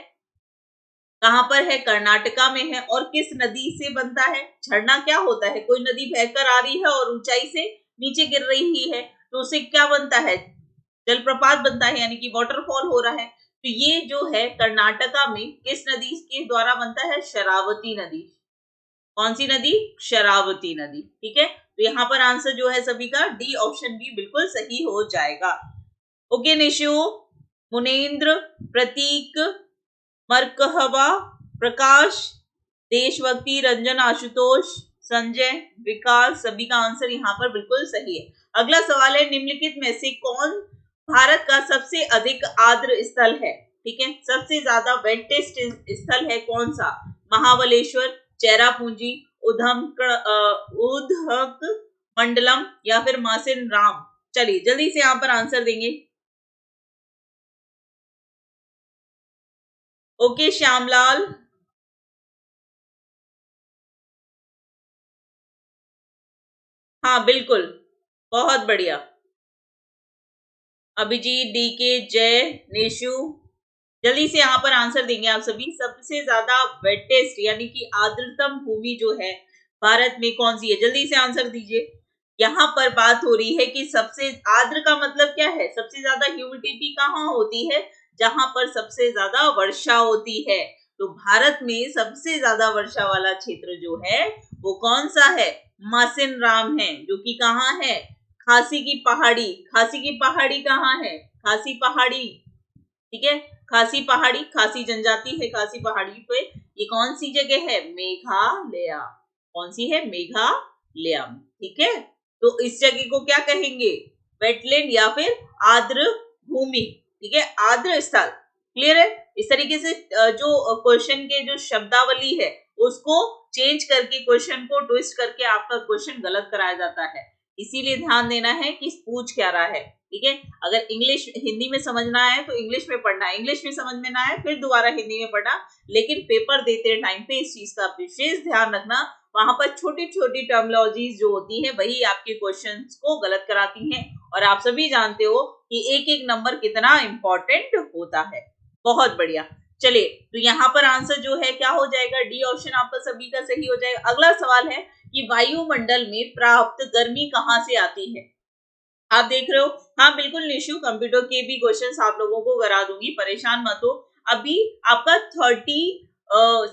कहां पर है? कर्नाटका में है। और किस नदी से बनता है? झरना क्या होता है? कोई नदी बहकर आ रही है और ऊंचाई से नीचे गिर रही है तो उसे क्या बनता है? जलप्रपात बनता है, यानी कि वाटरफॉल हो रहा है। तो ये जो है कर्नाटका में किस नदी के द्वारा बनता है? शरावती नदी। कौन सी नदी? शरावती नदी। ठीक है, तो यहाँ पर आंसर जो है सभी का डी ऑप्शन बी बिल्कुल सही हो जाएगा। ओके निशु, मुनेन्द्र, प्रतीक, मरकहवा, प्रकाश, देशभक्ति, रंजन, आशुतोष, संजय, विकास, सभी का आंसर यहाँ पर बिल्कुल सही है। अगला सवाल है निम्नलिखित में से कौन भारत का सबसे अधिक आर्द्र स्थल है? ठीक है, सबसे ज्यादा वेटेस्ट स्थल है कौन सा? महाबलेश्वर, चेरापूंजी, उदहक मंडलम, या फिर मासिन राम। चलिए जल्दी से यहाँ पर आंसर देंगे। ओके श्यामलाल, हाँ बिल्कुल, बहुत बढ़िया। अभिजीत, डीके, जय, निशु, जल्दी से यहाँ पर आंसर देंगे आप सभी। सबसे ज्यादा वेटेस्ट यानी कि आर्द्रतम भूमि जो है भारत में कौन सी है? जल्दी से आंसर दीजिए। यहाँ पर बात हो रही है कि सबसे आर्द्र का मतलब क्या है? सबसे ज्यादा ह्यूमिडिटी कहाँ होती है? जहां पर सबसे ज्यादा वर्षा होती है। तो भारत में सबसे ज्यादा वर्षा वाला क्षेत्र जो है वो कौन सा है? मासिन राम है, जो कि कहाँ है? खासी की पहाड़ी। खासी की पहाड़ी कहाँ है? खासी पहाड़ी। ठीक है, खासी पहाड़ी, खासी जनजाति है खासी पहाड़ी पे। ये कौन सी जगह है? मेघालय। कौन सी है? मेघालय। ठीक है, तो इस जगह को क्या कहेंगे? वेटलैंड या फिर आर्द्र भूमि। ठीक है, आर्द्र स्थल। क्लियर है? इस तरीके से जो क्वेश्चन के जो शब्दावली है उसको चेंज करके, क्वेश्चन को ट्विस्ट करके आपका क्वेश्चन गलत कराया जाता है। इसीलिए ध्यान देना है कि पूछ क्या रहा है। ठीक है। अगर इंग्लिश हिंदी में समझना है तो इंग्लिश में पढ़ना है, इंग्लिश में समझ में ना आए फिर दोबारा हिंदी में पढ़ना, लेकिन पेपर देते टाइम पे इस चीज का विशेष ध्यान रखना, वहां पर छोटी छोटी टर्मिनोलॉजीज जो होती है वही आपके क्वेश्चंस को गलत कराती हैं, और आप सभी जानते हो कि एक एक नंबर कितना इंपॉर्टेंट होता है। बहुत बढ़िया, चलिए तो यहाँ पर आंसर जो है क्या हो जाएगा, डी ऑप्शन आपका सभी का सही हो जाएगा। अगला सवाल है कि वायुमंडल में प्राप्त गर्मी कहाँ से आती है। आप देख रहे हो, हाँ बिल्कुल निशु, कंप्यूटर के भी क्वेश्चंस आप लोगों को करा दूंगी, परेशान मत हो। अभी आपका 30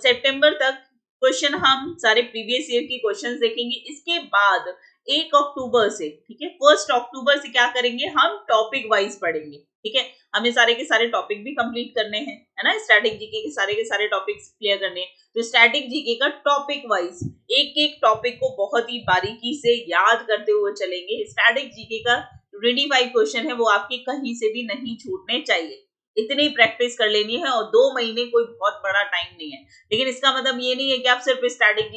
सितंबर तक क्वेश्चन हम सारे प्रीवियस ईयर के क्वेश्चंस देखेंगे। इसके बाद 1 अक्टूबर से, ठीक है, 1 अक्टूबर से क्या करेंगे, हम टॉपिक वाइज पढ़ेंगे, ठीक है। हमें सारे के सारे टॉपिक भी कंप्लीट करने हैं, है ना, स्टैटिक जीके के सारे टॉपिक्स क्लियर करने हैं। तो स्टैटिक जीके का टॉपिक वाइज एक एक टॉपिक को बहुत ही बारीकी से याद करते हुए चलेंगे। स्टैटिक जीके का 25 क्वेश्चन है वो आपके कहीं से भी नहीं छूटने चाहिए, इतनी प्रैक्टिस कर लेनी है, और 2 महीने कोई बहुत बड़ा टाइम नहीं है। लेकिन इसका मतलब ये नहीं है कि आप सिर्फ स्टैटिक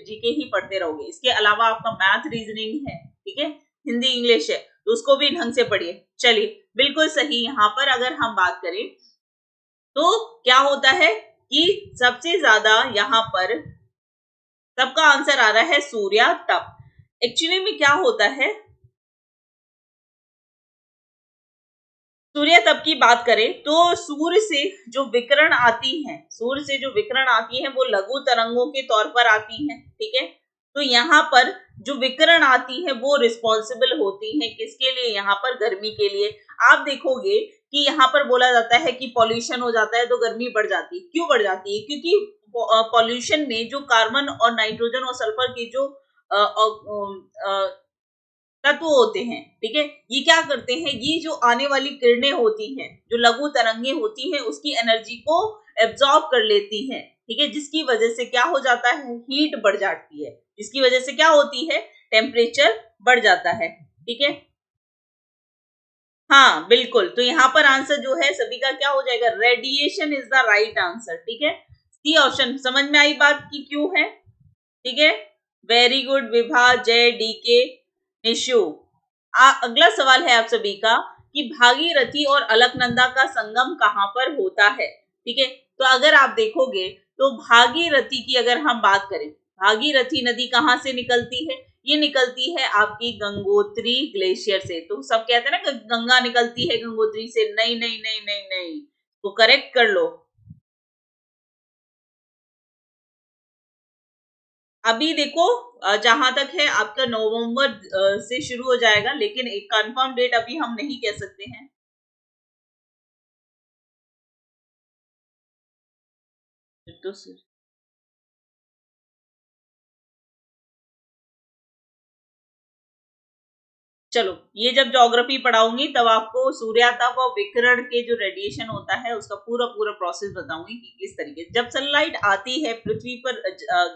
जीके ही पढ़ते रहोगे, इसके अलावा आपका मैथ रीजनिंग है, ठीक है, हिंदी इंग्लिश है, तो उसको भी ढंग से पढ़िए। चलिए बिल्कुल सही, यहाँ पर अगर हम बात करें तो क्या होता है कि सबसे ज्यादा यहाँ पर सबका आंसर आ रहा है सूर्य तप। एक्चुअली में क्या होता है, सूर्य तप की बात करें तो सूर्य से जो विकिरण आती है, सूर्य से जो विकिरण आती है वो लघु तरंगों के तौर पर आती है, ठीक है। तो यहाँ पर जो विकिरण आती है वो रिस्पॉन्सिबल होती है किसके लिए, यहाँ पर गर्मी के लिए। आप देखोगे कि यहाँ पर बोला जाता है कि पॉल्यूशन हो जाता है तो गर्मी बढ़ जाती है। क्यों बढ़ जाती है, क्योंकि पॉल्यूशन में जो कार्बन और नाइट्रोजन और सल्फर की जो तत्व होते हैं, ठीक है, ये क्या करते हैं, ये जो आने वाली किरणें होती हैं, जो लघु तरंगे होती हैं, उसकी एनर्जी को एब्जॉर्ब कर लेती हैं, ठीक है, जिसकी वजह से क्या हो जाता है, हीट बढ़ जाती है, जिसकी वजह से क्या होती है, टेम्परेचर बढ़ जाता है, ठीक है। हाँ बिल्कुल, तो यहाँ पर आंसर जो है सभी का क्या हो जाएगा, radiation is the right answer, ठीक है। सी ऑप्शन समझ में आई बात की क्यों है, ठीक है, वेरी गुड विभा, जय, डीके, निशु। अगला सवाल है आप सभी का कि भागीरथी और अलकनंदा का संगम कहां पर होता है, ठीक है। तो अगर आप देखोगे तो भागीरथी की अगर हम बात करें, भागीरथी नदी कहां से निकलती है, ये निकलती है आपकी गंगोत्री ग्लेशियर से। तो सब कहते हैं ना कि गंगा निकलती है गंगोत्री से, नहीं नहीं नहीं नहीं नहीं, तो करेक्ट कर लो। अभी देखो जहां तक है आपका नवंबर से शुरू हो जाएगा, लेकिन एक कंफर्म डेट अभी हम नहीं कह सकते हैं। तो चलो ये जब ज्योग्राफी पढ़ाऊंगी तब आपको सूर्यातप और विकिरण के जो रेडिएशन होता है उसका पूरा पूरा प्रोसेस बताऊंगी कि किस तरीके से जब सनलाइट आती है पृथ्वी पर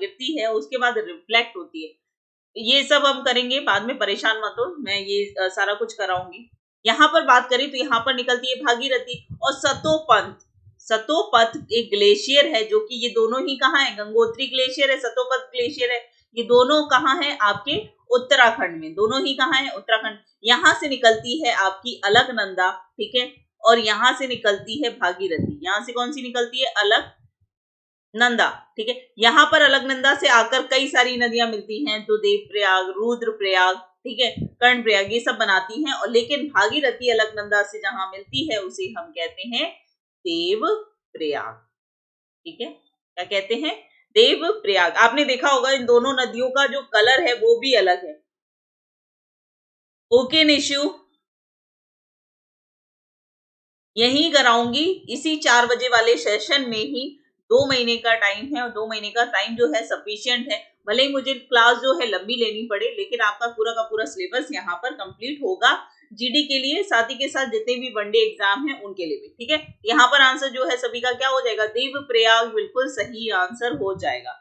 गिरती है उसके बाद रिफ्लेक्ट होती है, ये सब हम करेंगे बाद में, परेशान मत हो, मैं ये सारा कुछ कराऊंगी। यहाँ पर बात करें तो यहाँ पर निकलती है भागीरथी और सतोपंथ। सतोपथ एक ग्लेशियर है जो कि ये दोनों ही कहाँ है, गंगोत्री ग्लेशियर है, सतोपथ ग्लेशियर है, ये दोनों कहाँ है आपके उत्तराखंड में, दोनों ही कहाँ है उत्तराखंड। यहाँ से निकलती है आपकी अलकनंदा, ठीक है, और यहाँ से निकलती है भागीरथी। यहाँ से कौन सी निकलती है, अलकनंदा, ठीक है। यहाँ पर अलकनंदा से आकर कई सारी नदियां मिलती हैं, तो देवप्रयाग, रुद्रप्रयाग, ठीक है, कर्णप्रयाग, ये सब बनाती हैं, और लेकिन भागीरथी अलकनंदा से जहां मिलती है उसे हम कहते हैं देवप्रयाग, ठीक है, क्या कहते हैं, देवप्रयाग। आपने देखा होगा इन दोनों नदियों का जो कलर है वो भी अलग है। ओके निशु, यही कराऊंगी इसी 4 बजे वाले सेशन में ही। 2 महीने का टाइम है और 2 महीने का टाइम जो है सफिशिएंट है, भले ही मुझे क्लास जो है लंबी लेनी पड़े, लेकिन आपका पूरा का पूरा सिलेबस यहाँ पर कंप्लीट होगा जीडी के लिए, साथ ही के साथ जितने भी वनडे एग्जाम है उनके लिए भी, ठीक है। यहाँ पर आंसर जो है सभी का क्या हो जाएगा, देवप्रयाग बिल्कुल सही आंसर हो जाएगा।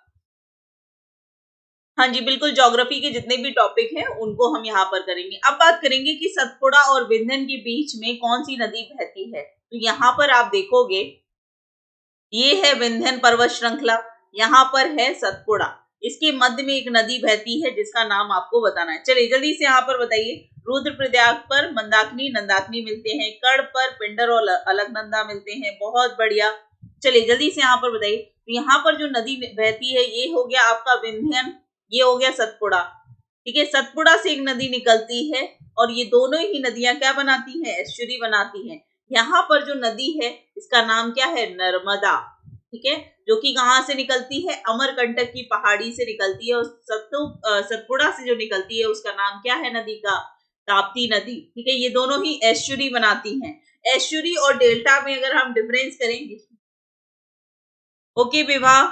हाँ जी बिल्कुल, ज्योग्राफी के जितने भी टॉपिक हैं उनको हम यहाँ पर करेंगे। अब बात करेंगे कि सतपुड़ा और विंध्यन के बीच में कौन सी नदी बहती है। तो यहाँ पर आप देखोगे ये है विंध्यन पर्वत श्रृंखला, यहाँ पर है सतपुड़ा, इसके मध्य में एक नदी बहती है जिसका नाम आपको बताना है। चलिए जल्दी से यहाँ पर बताइए, रुद्रप्रयाग पर मंदाकिनी नंदाकिनी मिलते हैं, कड़ पर पिंडर और अलकनंदा मिलते हैं। बहुत बढ़िया। चलिए जल्दी से यहाँ पर बताइए, तो यहाँ पर जो नदी बहती है ये हो गया आपका विंध्यन, ये हो गया सतपुड़ा। ठीक है, सतपुड़ा से एक नदी निकलती है और ये दोनों ही नदियां क्या बनाती हैं, एस्चुरी बनाती हैं। यहाँ पर जो नदी है इसका नाम क्या है, नर्मदा। ठीक है, जो कि कहाँ से निकलती है, अमरकंटक की पहाड़ी से निकलती है। और सतपुड़ा से जो निकलती है उसका नाम क्या है नदी का, ताप्ती नदी। ठीक है, ये दोनों ही एस्चुरी बनाती हैं। एस्चुरी और डेल्टा में अगर हम डिफरेंस करेंगे, ओके विवाह,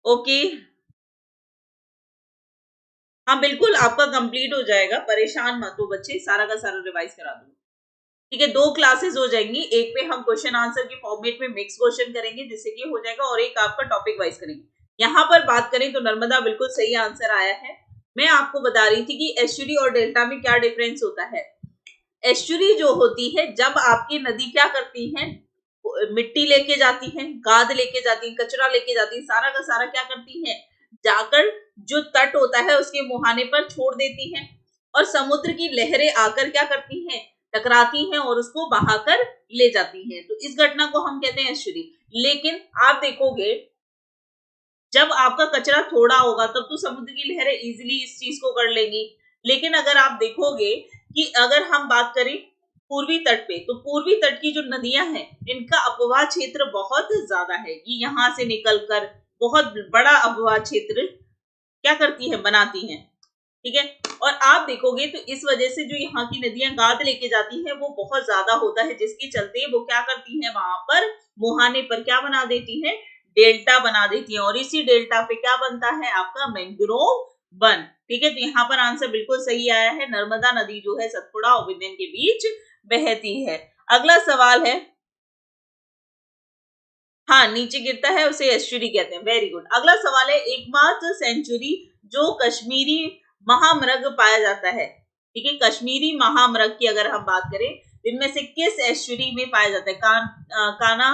ओके, हाँ बिल्कुल आपका कंप्लीट हो जाएगा, परेशान मत हो बच्चे, सारा का सारा रिवाइज करा दूंगा। ठीक है, 2 क्लासेस हो जाएंगी, एक पे हम क्वेश्चन आंसर के फॉर्मेट में मिक्स क्वेश्चन करेंगे जिससे कि हो जाएगा, और एक आपका टॉपिक वाइज करेंगे। यहाँ पर बात करें तो नर्मदा बिल्कुल सही आंसर आया है। मैं आपको बता रही थी कि एस्चुरी और डेल्टा में क्या डिफरेंस होता है। एस्चुरी जो होती है, जब आपकी नदी क्या करती है, मिट्टी लेके जाती है, गाद लेके जाती है, कचरा लेके जाती है, सारा का सारा क्या करती है, जाकर जो तट होता है उसके मुहाने पर छोड़ देती है, और समुद्र की लहरें आकर क्या करती हैं, टकराती हैं और उसको बहाकर ले जाती हैं। तो इस घटना को हम कहते हैं एस्चुरी। लेकिन आप देखोगे जब आपका कचरा थोड़ा होगा तब तो समुद्र की लहरें इजीली इस चीज को कर लेंगी। लेकिन अगर आप देखोगे कि अगर हम बात करें पूर्वी तट पे, तो पूर्वी तट की जो नदियां हैं इनका अपवाह क्षेत्र बहुत ज्यादा है। ये यहाँ से निकलकर बहुत बड़ा अपवाह क्षेत्र क्या करती है, बनाती हैं। ठीक है, और आप देखोगे तो इस वजह से जो यहाँ की नदियां गाद लेके जाती हैं वो बहुत ज्यादा होता है, जिसके चलते वो क्या करती हैं, वहां पर मुहाने पर क्या बना देती हैं, डेल्टा बना देती हैं, और इसी डेल्टा पे क्या बनता है, आपका मैंग्रोव वन। ठीक है, तो यहाँ पर आंसर बिल्कुल सही आया है, नर्मदा नदी जो है सतपुड़ा और विंध्यन के बीच बहती है। अगला सवाल है, हाँ नीचे गिरता है उसे एस्चुरी कहते हैं, वेरी गुड। अगला सवाल है, एकमात्र सेंचुरी जो कश्मीरी महामृग पाया जाता है। ठीक है, कश्मीरी महामृग की अगर हम बात करें, इनमें से किस एस्चुरी में पाया जाता है, काना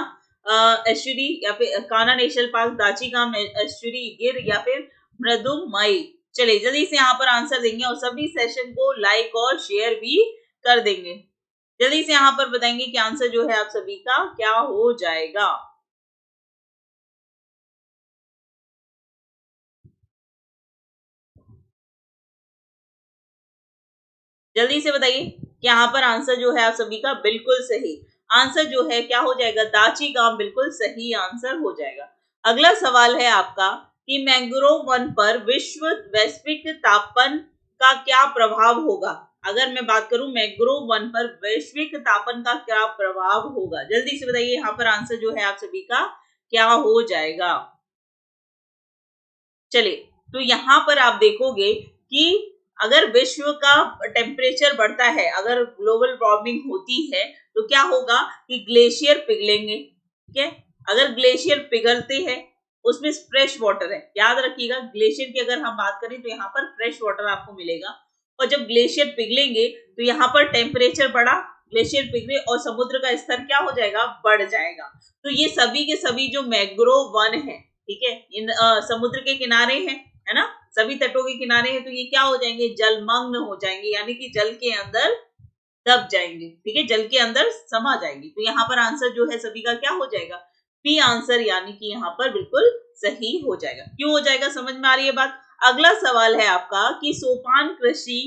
एस्चुरी, या फिर काना नेशनल पार्क, दाचीगाम एस्चुरी, गिर, या फिर मृदुमई। चलिए जल्दी से यहाँ पर आंसर देंगे और सभी सेशन को लाइक और शेयर भी कर देंगे। जल्दी से यहाँ पर बताएंगे कि आंसर जो है आप सभी का क्या हो जाएगा। जल्दी से बताइए कि यहाँ पर आंसर जो है आप सभी का बिल्कुल सही आंसर जो है क्या हो जाएगा, दाची गांव बिल्कुल सही आंसर हो जाएगा। अगला सवाल है आपका कि मैंग्रोव वन पर विश्व वैश्विक तापन का क्या प्रभाव होगा। अगर मैं बात करूं मैंग्रोव वन पर वैश्विक तापन का क्या प्रभाव होगा, जल्दी से बताइए यहाँ पर आंसर जो है आप सभी का क्या हो जाएगा। चलिए, तो यहाँ पर आप देखोगे कि अगर विश्व का टेम्परेचर बढ़ता है, अगर ग्लोबल वार्मिंग होती है, तो क्या होगा कि ग्लेशियर पिघलेंगे। ठीक है, अगर ग्लेशियर पिघलते हैं उसमें फ्रेश वाटर है, याद रखिएगा ग्लेशियर की अगर हम बात करें तो यहाँ पर फ्रेश वाटर आपको मिलेगा, और जब ग्लेशियर पिघलेंगे तो यहाँ पर टेम्परेचर बढ़ा, ग्लेशियर पिघले और समुद्र का स्तर क्या हो जाएगा, बढ़ जाएगा। तो ये सभी के सभी जो मैंग्रोव वन है, ठीक है, इन समुद्र के किनारे हैं, है ना, सभी तटों के किनारे हैं, तो ये क्या हो जाएंगे, जलमग्न हो जाएंगे, यानी कि जल के अंदर दब जाएंगे। ठीक है, जल के अंदर समा जाएंगे। तो यहाँ पर आंसर जो है सभी का क्या हो जाएगा, बी आंसर, यानी कि यहाँ पर बिल्कुल सही हो जाएगा। क्यों हो जाएगा, समझ में आ रही है बात। अगला सवाल है आपका कि सोपान कृषि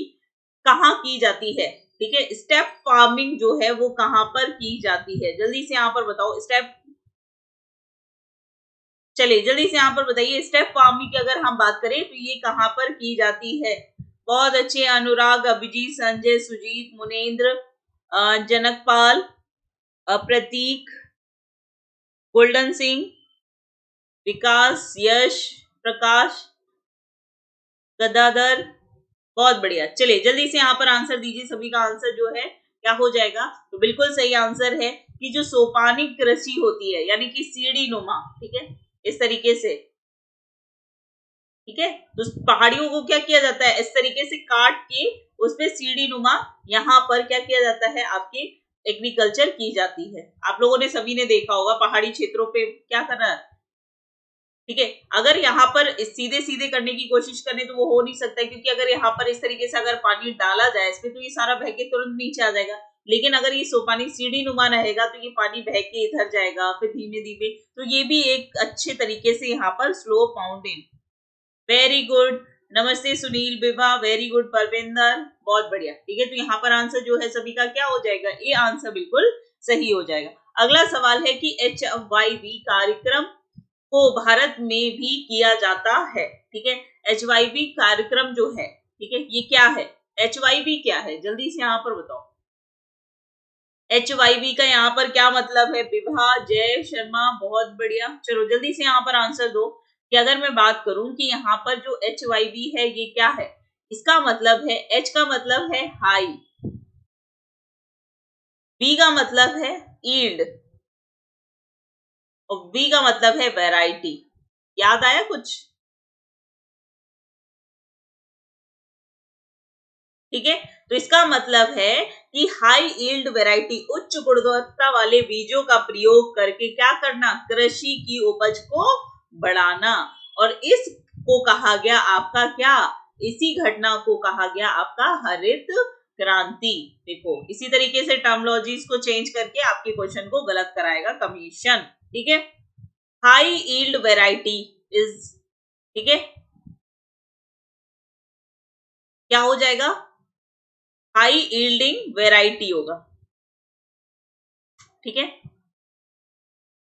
कहाँ की जाती है। ठीक है, स्टेप फार्मिंग जो है वो कहाँ पर की जाती है, जल्दी से यहाँ पर बताओ। स्टेप, चलिए जल्दी से यहाँ पर बताइए, स्टेप फार्मिंग की अगर हम बात करें तो ये कहाँ पर की जाती है। बहुत अच्छे, अनुराग, अभिजीत, संजय, सुजीत, मुनेन्द्र, जनकपाल, प्रतीक, गोल्डन सिंह, विकास, यश, प्रकाश, गदाधर, बहुत बढ़िया। चलिए जल्दी से यहाँ पर आंसर दीजिए, सभी का आंसर जो है क्या हो जाएगा। तो बिल्कुल सही आंसर है कि जो सोपानिक कृषि होती है, यानी कि सीढ़ी नुमा, ठीक है, इस तरीके से, ठीक है, तो पहाड़ियों को क्या किया जाता है, इस तरीके से काट के उस पे सीढ़ी नुमा यहाँ पर क्या किया जाता है, आपकी एग्रीकल्चर की जाती है। आप लोगों ने सभी ने देखा होगा पहाड़ी क्षेत्रों पे क्या करना, ठीक है। अगर यहाँ पर सीधे सीधे करने की कोशिश करें तो वो हो नहीं सकता है, क्योंकि अगर यहाँ पर इस तरीके से अगर पानी डाला जाए इसमें तो ये सारा बह के तुरंत नीचे आ जाएगा। लेकिन अगर ये पानी सीढ़ी नुमा रहेगा तो ये पानी बह के इधर जाएगा, फिर धीमे धीमे, तो ये भी एक अच्छे तरीके से यहाँ पर स्लो माउंटेन। वेरी गुड, नमस्ते सुनील, विभा, वेरी गुड परविंदर, बहुत बढ़िया। ठीक है, तो यहाँ पर आंसर जो है सभी का क्या हो जाएगा, ये आंसर बिल्कुल सही हो जाएगा। अगला सवाल है कि HYV कार्यक्रम को भारत में भी किया जाता है। ठीक है, HYV कार्यक्रम जो है, ठीक है, ये क्या है, HYV क्या है, जल्दी से यहाँ पर बताओ। HYV का यहाँ पर क्या मतलब है, विभा, जय शर्मा, बहुत बढ़िया। चलो जल्दी से यहाँ पर आंसर दो कि अगर मैं बात करूं कि यहाँ पर जो HYV है ये क्या है, इसका मतलब है, H का मतलब है हाई, V का मतलब है ईल्ड और V का मतलब है वैरायटी। याद आया कुछ? ठीक है, तो इसका मतलब है कि हाई यील्ड वैरायटी, उच्च गुणवत्ता वाले बीजों का प्रयोग करके क्या करना, कृषि की उपज को बढ़ाना। और इसको कहा गया आपका क्या, इसी घटना को कहा गया आपका हरित क्रांति। देखो इसी तरीके से टर्मोलॉजीज को चेंज करके आपके क्वेश्चन को गलत कराएगा कमीशन। ठीक है, हाई यील्ड वैरायटी इज, ठीक है, क्या हो जाएगा, हाई यील्डिंग वैरायटी होगा। ठीक है,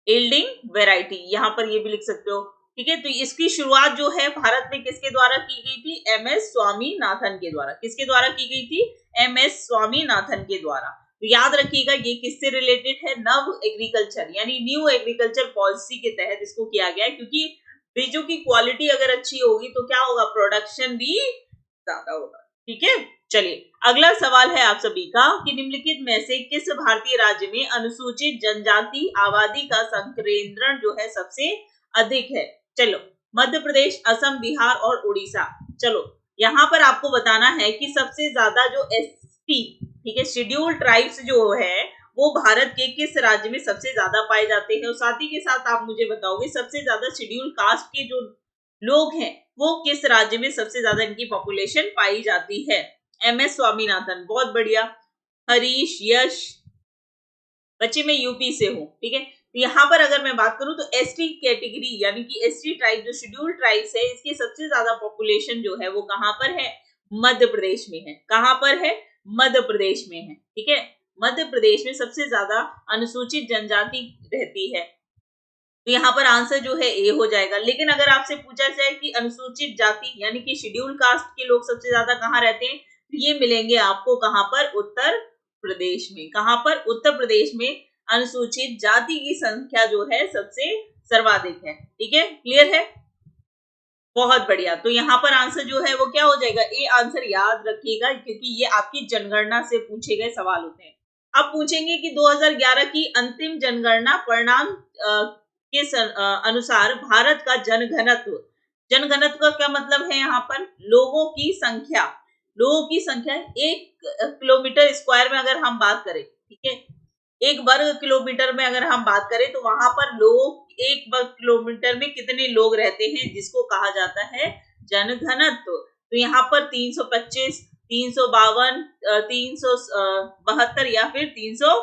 यील्डिंग वैरायटी, यहां पर ये भी लिख सकते हो। ठीक है, तो इसकी शुरुआत जो है भारत में किसके द्वारा की गई थी, MS स्वामीनाथन के द्वारा। किसके द्वारा की गई थी, MS स्वामीनाथन के द्वारा। तो याद रखिएगा ये किससे रिलेटेड है, नव एग्रीकल्चर यानी न्यू एग्रीकल्चर पॉलिसी के तहत इसको किया गया है, क्योंकि बीजों की क्वालिटी अगर अच्छी होगी तो क्या होगा, प्रोडक्शन भी ज्यादा होगा। ठीक है, चलिए अगला सवाल है आप सभी का कि निम्नलिखित में से किस भारतीय राज्य में अनुसूचित जनजाति आबादी का संकेंद्रण जो है सबसे अधिक है। चलो, मध्य प्रदेश, असम, बिहार और उड़ीसा। चलो यहाँ पर आपको बताना है कि सबसे ज्यादा जो ST, ठीक है, शेड्यूल्ड ट्राइब्स जो है वो भारत के किस राज्य में सबसे ज्यादा पाए जाते हैं। और साथ ही के साथ आप मुझे बताओगे सबसे ज्यादा शेड्यूल्ड कास्ट के जो लोग हैं वो किस राज्य में सबसे ज्यादा इनकी पॉपुलेशन पाई जाती है। MS स्वामीनाथन, बहुत बढ़िया। हरीश, यश, बच्चे मैं यूपी से हूँ। ठीक है, तो यहाँ पर अगर मैं बात करूं तो ST कैटेगरी यानी कि ST ट्राइब जो शेड्यूल्ड ट्राइब्स है इसकी सबसे ज्यादा पॉपुलेशन जो है वो कहां पर है, मध्य प्रदेश में है। कहां पर है, मध्य प्रदेश में है। ठीक है, मध्य प्रदेश में सबसे ज्यादा अनुसूचित जनजाति रहती है। तो यहाँ पर आंसर जो है ए हो जाएगा। लेकिन अगर आपसे पूछा जाए कि अनुसूचित जाति यानी कि शेड्यूल कास्ट के लोग सबसे ज्यादा कहाँ रहते हैं, तो ये मिलेंगे आपको कहाँ पर, उत्तर प्रदेश में। कहाँ पर, उत्तर प्रदेश में अनुसूचित जाति की संख्या जो है सबसे सर्वाधिक है। ठीक है, क्लियर है, बहुत बढ़िया। तो यहाँ पर आंसर जो है वो क्या हो जाएगा, ए आंसर याद रखिएगा, क्योंकि ये आपकी जनगणना से पूछे गए सवाल होते हैं। अब पूछेंगे कि 2011 की अंतिम जनगणना परिणाम के अनुसार भारत का जनघनत्व, जनघनत्व का क्या मतलब है, यहाँ पर लोगों की संख्या, लोगों की संख्या 1 किलोमीटर स्क्वायर में अगर हम बात करें, ठीक है, 1 वर्ग किलोमीटर में अगर हम बात करें तो वहां पर लोग 1 वर्ग किलोमीटर में कितने लोग रहते हैं, जिसको कहा जाता है जनघनत्व। तो यहाँ पर 325, 352, 372 या फिर 300,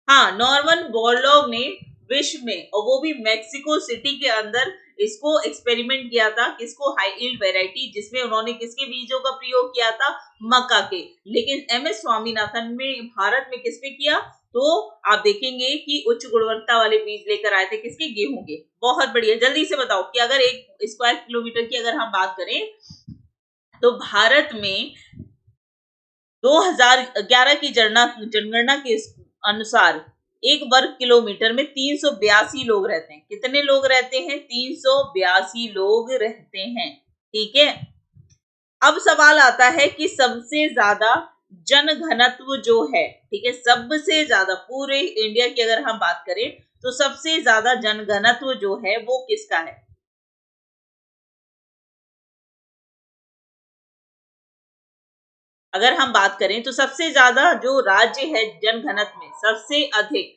हाँ, नॉर्मन बोरलॉग ने विश्व में, और वो भी मेक्सिको सिटी के अंदर, इसको एक्सपेरिमेंट किया था। किसको, हाई यील्ड वैरायटी, जिसमें उन्होंने किसके बीजों का प्रयोग किया था, मक्का के। लेकिन MS स्वामीनाथन ने भारत में किस पे किया, तो आप देखेंगे कि उच्च गुणवत्ता वाले बीज लेकर आए थे, किसके, गेहूं के। बहुत बढ़िया, जल्दी से बताओ कि अगर 1 स्क्वायर किलोमीटर की अगर हम बात करें तो भारत में 2011 की जनगणना के अनुसार 1 वर्ग किलोमीटर में 382 लोग रहते हैं। कितने लोग रहते हैं, 382 लोग रहते हैं। ठीक है, अब सवाल आता है कि सबसे ज्यादा जनघनत्व जो है, ठीक है, सबसे ज्यादा पूरे इंडिया की अगर हम बात करें तो सबसे ज्यादा जनघनत्व जो है वो किसका है। अगर हम बात करें तो सबसे ज्यादा जो राज्य है जनघनत्व में सबसे अधिक,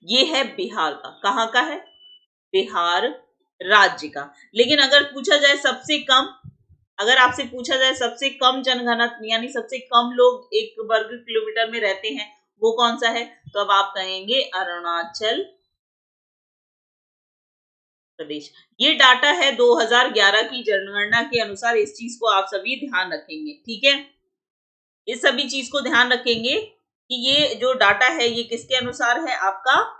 ये है बिहार का। कहाँ का है? बिहार राज्य का। लेकिन अगर पूछा जाए सबसे कम, अगर आपसे पूछा जाए सबसे कम जनघनत्व यानी सबसे कम लोग एक वर्ग किलोमीटर में रहते हैं, वो कौन सा है? तो अब आप कहेंगे अरुणाचल प्रदेश। ये डाटा है 2011 की जनगणना के अनुसार। इस चीज को आप सभी ध्यान रखेंगे, ठीक है? इस सभी चीज को ध्यान रखेंगे कि ये जो डाटा है ये किसके अनुसार है आपका।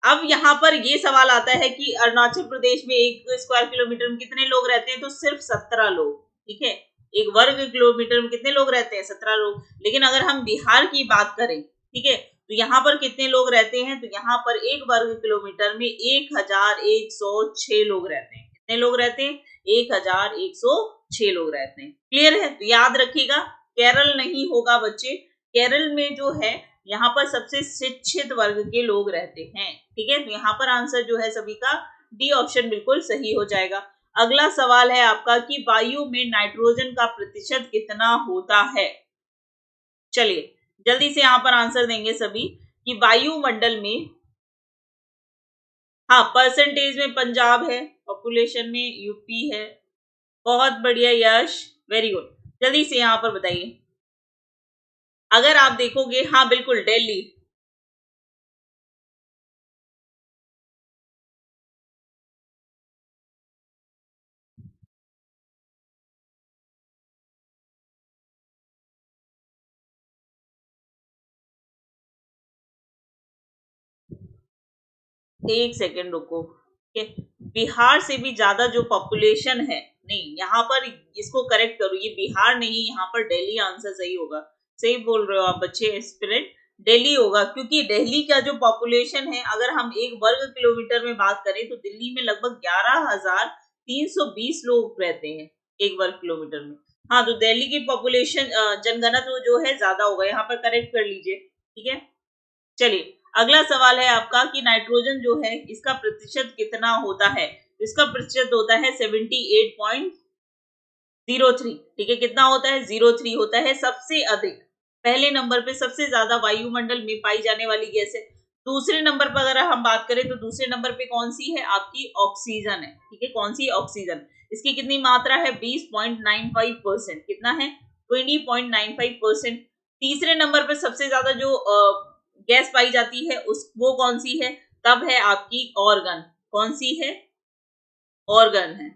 अब यहाँ पर ये सवाल आता है कि अरुणाचल प्रदेश में 1 स्क्वायर किलोमीटर में कितने लोग रहते हैं? तो सिर्फ 17 लोग, ठीक है? 1 वर्ग किलोमीटर में कितने लोग रहते हैं? 17 लोग। लेकिन अगर हम बिहार की बात करें, ठीक है, तो यहाँ पर कितने लोग रहते हैं? तो यहाँ पर 1 वर्ग किलोमीटर में 1106 लोग रहते हैं। कितने लोग रहते हैं? 1106 लोग रहते हैं। क्लियर है? तो याद रखिएगा, केरल नहीं होगा बच्चे। केरल में जो है यहाँ पर सबसे शिक्षित वर्ग के लोग रहते हैं, ठीक है? तो यहाँ पर आंसर जो है सभी का डी ऑप्शन बिल्कुल सही हो जाएगा। अगला सवाल है आपका कि वायु में नाइट्रोजन का प्रतिशत कितना होता है? चलिए जल्दी से यहाँ पर आंसर देंगे सभी कि वायुमंडल में, हाँ परसेंटेज में पंजाब है, पॉपुलेशन में यूपी है। बहुत बढ़िया यश, वेरी गुड। जल्दी से यहाँ पर बताइए। अगर आप देखोगे, हाँ बिल्कुल दिल्ली। एक सेकेंड रुको, बिहार से भी ज्यादा जो पॉपुलेशन है, नहीं यहाँ पर इसको करेक्ट करो, ये बिहार नहीं, यहाँ पर दिल्ली आंसर सही होगा। सही बोल रहे हो आप बच्चे, एस्पिरेंट दिल्ली होगा, क्योंकि दिल्ली का जो पॉपुलेशन है, अगर हम 1 वर्ग किलोमीटर में बात करें तो दिल्ली में लगभग 11,320 लोग रहते हैं 1 वर्ग किलोमीटर में। हाँ तो दिल्ली की पॉपुलेशन जनघनत्व जो है ज्यादा होगा, यहाँ पर करेक्ट कर लीजिए, ठीक है? चलिए अगला सवाल है आपका कि नाइट्रोजन जो है इसका प्रतिशत कितना होता है? इसका प्रतिशत होता है 78.03, ठीक है? कितना होता है? 03 होता है सबसे अधिक। पहले नंबर पे सबसे ज्यादा वायुमंडल में पाई जाने वाली गैस है। दूसरे नंबर पर अगर हम बात करें तो दूसरे नंबर पे कौन सी है? आपकी ऑक्सीजन है, ठीक है? कौन सी? ऑक्सीजन। इसकी कितनी मात्रा है? 20.95%। कितना है? 20.95%। तीसरे नंबर पर सबसे ज्यादा जो गैस पाई जाती है उस वो कौन सी है? तब है आपकी ऑर्गन। कौन सी है? ऑर्गन है,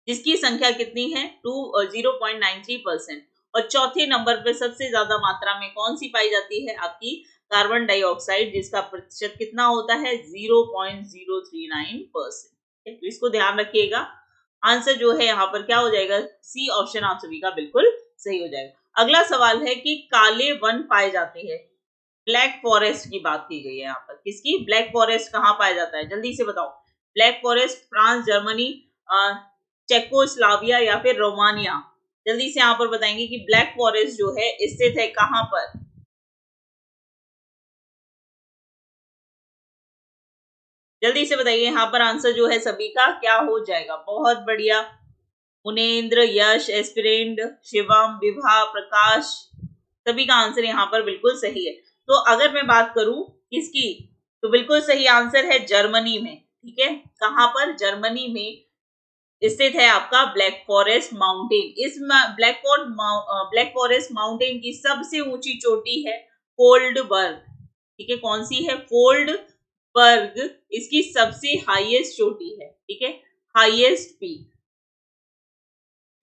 जिसकी संख्या कितनी है? 0.93%। और चौथे नंबर पे सबसे ज्यादा मात्रा में कौन सी पाई जाती है? आपकी कार्बन डाइऑक्साइड, जिसका प्रतिशत कितना होता है? 0.039%। तो इसको ध्यान रखिएगा। आंसर जो है यहाँ पर क्या हो जाएगा? सी ऑप्शन आप सभी का बिल्कुल सही हो जाएगा। अगला सवाल है कि काले वन पाए जाते हैं। ब्लैक फॉरेस्ट की बात की गई है यहाँ पर। किसकी? ब्लैक फॉरेस्ट कहाँ पाया जाता है? जल्दी से बताओ। Black forest France, Germany, Czechoslovakia या फिर रोमानिया? जल्दी से यहाँ पर बताएंगे कि ब्लैक फॉरेस्ट जो है स्थित है कहाँ पर? जल्दी से बताइए, यहाँ पर आंसर जो है सभी का क्या हो जाएगा? बहुत बढ़िया मुनेन्द्र, यश, एस्पिरेंट, शिवम, विभा, प्रकाश, सभी का आंसर यहाँ पर बिल्कुल सही है। तो अगर मैं बात करूं किसकी, तो बिल्कुल सही आंसर है जर्मनी में, ठीक है? कहां पर? जर्मनी में स्थित है आपका ब्लैक फॉरेस्ट माउंटेन। इस ब्लैक फॉरेस्ट माउंटेन की सबसे ऊंची चोटी है फोल्डबर्ग, ठीक है? कौन सी है? फोल्डबर्ग इसकी सबसे हाईएस्ट चोटी है, ठीक है? हाईएस्ट पीक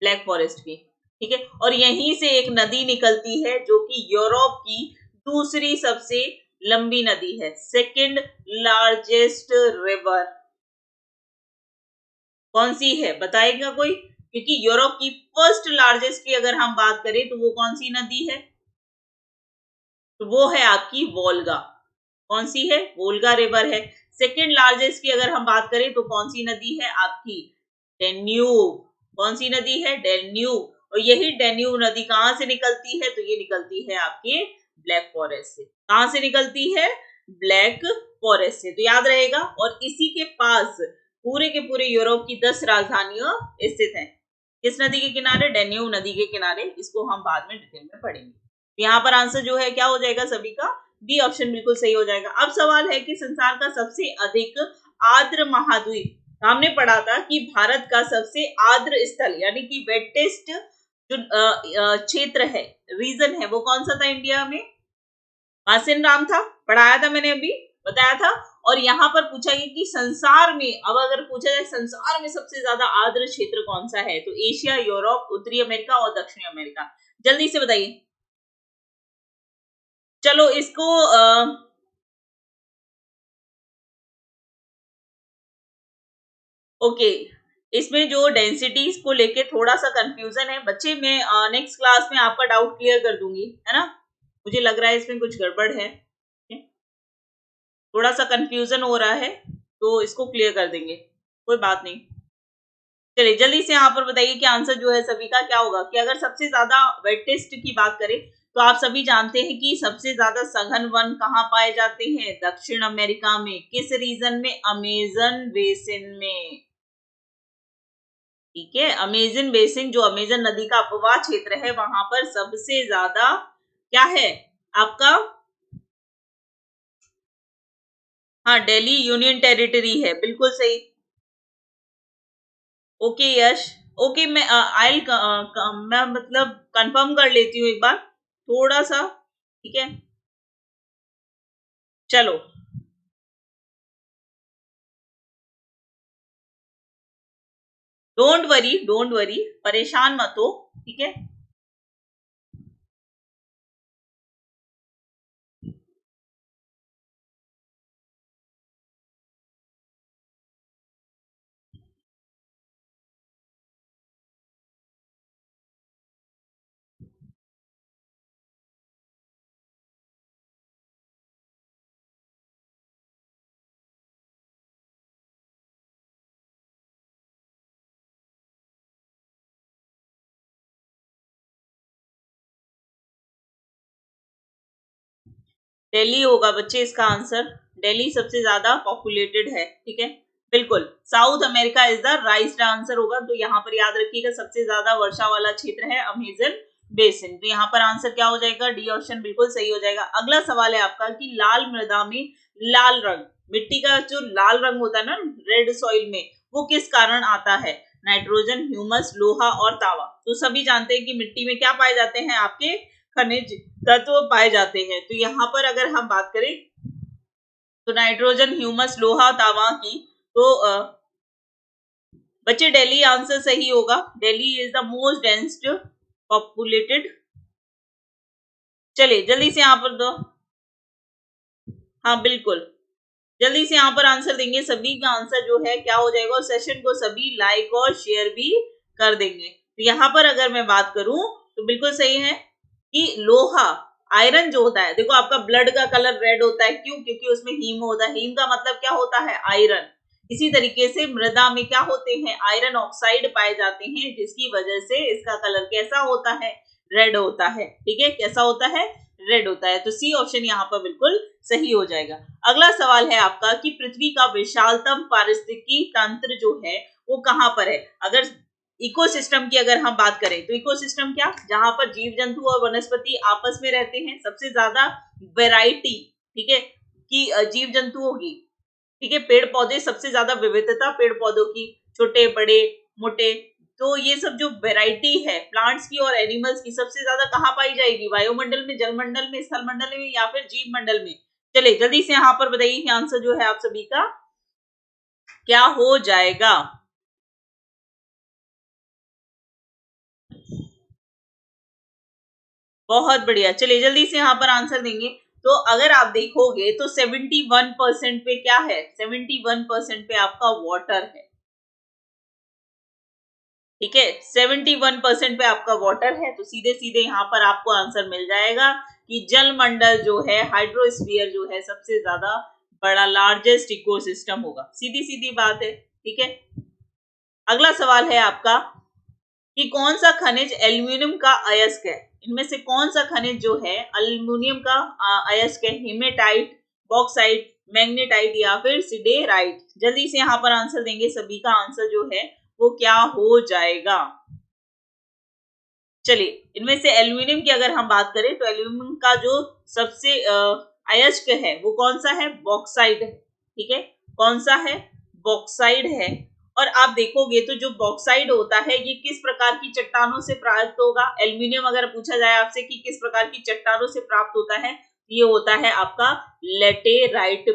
ब्लैक फॉरेस्ट की, ठीक है? और यहीं से एक नदी निकलती है जो कि यूरोप की दूसरी सबसे लंबी नदी है, सेकंड लार्जेस्ट रिवर। कौन सी है बताएगा कोई? क्योंकि यूरोप की फर्स्ट लार्जेस्ट की अगर हम बात करें तो वो कौन सी नदी है? तो वो है आपकी वोल्गा। कौन सी है? वोल्गा रिवर है। सेकंड लार्जेस्ट की अगर हम बात करें तो कौन सी नदी है? आपकी डेन्यूब। कौन सी नदी है? डेन्यूब। और यही डेन्यूब नदी कहां से निकलती है? तो ये निकलती है आपके ब्लैक फॉरेस्ट से। कहां से निकलती है? ब्लैक फॉरेस्ट से। तो याद रहेगा। और इसी के पास पूरे के पूरे यूरोप की 10 राजधानियां स्थित हैं। किस नदी के किनारे? डेन्यूब नदी के किनारे। इसको हम बाद में डिटेल में पढ़ेंगे। यहाँ पर आंसर जो है क्या हो जाएगा सभी का? बी ऑप्शन बिल्कुल सही हो जाएगा। अब सवाल है कि संसार का सबसे अधिक आर्द्र महाद्वीप, हमने पढ़ा था कि भारत का सबसे आर्द्र स्थल यानी कि वेटेस्ट जो क्षेत्र है, रीजन है, वो कौन सा था इंडिया में? मासिन राम था, पढ़ाया था मैंने, अभी बताया था। और यहाँ पर पूछा गया कि संसार में, अब अगर पूछा जाए संसार में सबसे ज्यादा आर्द्र क्षेत्र कौन सा है, तो एशिया, यूरोप, उत्तरी अमेरिका और दक्षिणी अमेरिका। जल्दी से बताइए। चलो इसको ओके, इसमें जो डेंसिटीज को लेके थोड़ा सा कंफ्यूजन है बच्चे, मैं नेक्स्ट क्लास में आपका डाउट क्लियर कर दूंगी, है ना। मुझे लग रहा है इसमें कुछ गड़बड़ है, थोड़ा सा कंफ्यूजन हो रहा है, तो इसको क्लियर कर देंगे, कोई बात नहीं। चलिए जल्दी से यहाँ पर बताइए कि आंसर जो है सभी का क्या होगा। कि अगर सबसे ज्यादा वेटेस्ट की बात करें तो आप सभी जानते हैं कि सबसे ज्यादा सघन वन कहाँ पाए जाते हैं? दक्षिण अमेरिका में। किस रीजन में? अमेजन बेसिन में। ठीक है, अमेजन बेसिन, जो अमेजन नदी का अपवाह क्षेत्र है, वहां पर सबसे ज्यादा क्या है आपका? हाँ, दिल्ली यूनियन टेरिटरी है, बिल्कुल सही। ओके यश, ओके, मैं मैं मतलब कंफर्म कर लेती हूँ एक बार, थोड़ा सा, ठीक है। चलो डोंट वरी, परेशान मत हो, ठीक है। दिल्ली होगा बच्चे इसका आंसर, दिल्ली सबसे ज्यादा पॉपुलेटेड है, ठीक है, बिल्कुल। South America is the right answer होगा। तो यहाँ पर याद रखिएगा सबसे ज्यादा वर्षा वाला क्षेत्र है अमेजन बेसिन। तो यहाँ पर आंसर क्या हो जाएगा? डी ऑप्शन बिल्कुल सही हो जाएगा। अगला सवाल है आपका कि लाल मृदा में लाल रंग, मिट्टी का जो लाल रंग होता है ना रेड सॉइल में, वो किस कारण आता है? नाइट्रोजन, ह्यूमस, लोहा और तावा। तो सभी जानते हैं कि मिट्टी में क्या पाए जाते हैं? आपके खनिज तत्व पाए जाते हैं। तो यहाँ पर अगर हम बात करें तो नाइट्रोजन, ह्यूमस, लोहा, तांबा की, तो बच्चे दिल्ली आंसर सही होगा। Delhi is the most densed populated. चलिए जल्दी से यहाँ पर दो, हाँ बिल्कुल, जल्दी से यहाँ पर आंसर देंगे। सभी का आंसर जो है क्या हो जाएगा? और सेशन को सभी लाइक और शेयर भी कर देंगे। तो यहाँ पर अगर मैं बात करूं तो बिल्कुल सही है कि लोहा, आयरन जो होता है, देखो आपका ब्लड का कलर रेड होता है, क्यों? क्योंकि उसमें हीम होता है। हीम का मतलब क्या होता है? आयरन। इसी तरीके से मृदा में क्या होते हैं? आयरन ऑक्साइड पाए जाते हैं, जिसकी वजह से इसका कलर कैसा होता है? रेड होता है, ठीक है, कैसा होता है? रेड होता है। तो सी ऑप्शन यहाँ पर बिल्कुल सही हो जाएगा। अगला सवाल है आपका कि पृथ्वी का विशालतम पारिस्थितिकी तंत्र जो है वो कहाँ पर है? अगर इकोसिस्टम की अगर हम बात करें तो इकोसिस्टम क्या? जहां पर जीव जंतु और वनस्पति आपस में रहते हैं, सबसे ज्यादा वैरायटी, ठीक है, कि जीव जंतु होगी, ठीक है, पेड़ पौधे, सबसे ज्यादा विविधता पेड़ पौधों की, छोटे बड़े मोटे। तो ये सब जो वैरायटी है प्लांट्स की और एनिमल्स की, सबसे ज्यादा कहाँ पाई जाएगी? वायुमंडल में, जलमंडल में, स्थल मंडल में, या फिर जीव मंडल में? चलिए जल्दी से यहाँ पर बताइए कि आंसर जो है आप सभी का क्या हो जाएगा। बहुत बढ़िया, चलिए जल्दी से यहाँ पर आंसर देंगे। तो अगर आप देखोगे तो 71% पे क्या है? 71% पे आपका वाटर है, ठीक है, 71% पे आपका वाटर है। तो सीधे सीधे यहाँ पर आपको आंसर मिल जाएगा कि जल मंडल जो है, हाइड्रोस्फीयर जो है, सबसे ज्यादा बड़ा लार्जेस्ट इकोसिस्टम होगा। सीधी सीधी बात है, ठीक है। अगला सवाल है आपका कि कौन सा खनिज एल्यूमिनियम का अयस्क है? इनमें से कौन सा खनिज जो है एल्यूमिनियम का अयस्क है? हेमेटाइट, बॉक्साइट, मैग्नेटाइट या फिर सिडेराइट? जल्दी से यहाँ पर आंसर देंगे। सभी का आंसर जो है वो क्या हो जाएगा? चलिए इनमें से एल्यूमिनियम की अगर हम बात करें तो एल्यूमिनियम का जो सबसे अयस्क है वो कौन सा है, बॉक्साइड है, ठीक है, कौन सा है, बॉक्साइड है। और आप देखोगे तो जो बॉक्साइड होता है ये किस प्रकार की चट्टानों से प्राप्त होगा, एल्यूमिनियम अगर पूछा जाए आपसे कि किस प्रकार की चट्टानों से प्राप्त होता है, ये होता है आपका लेटेराइट,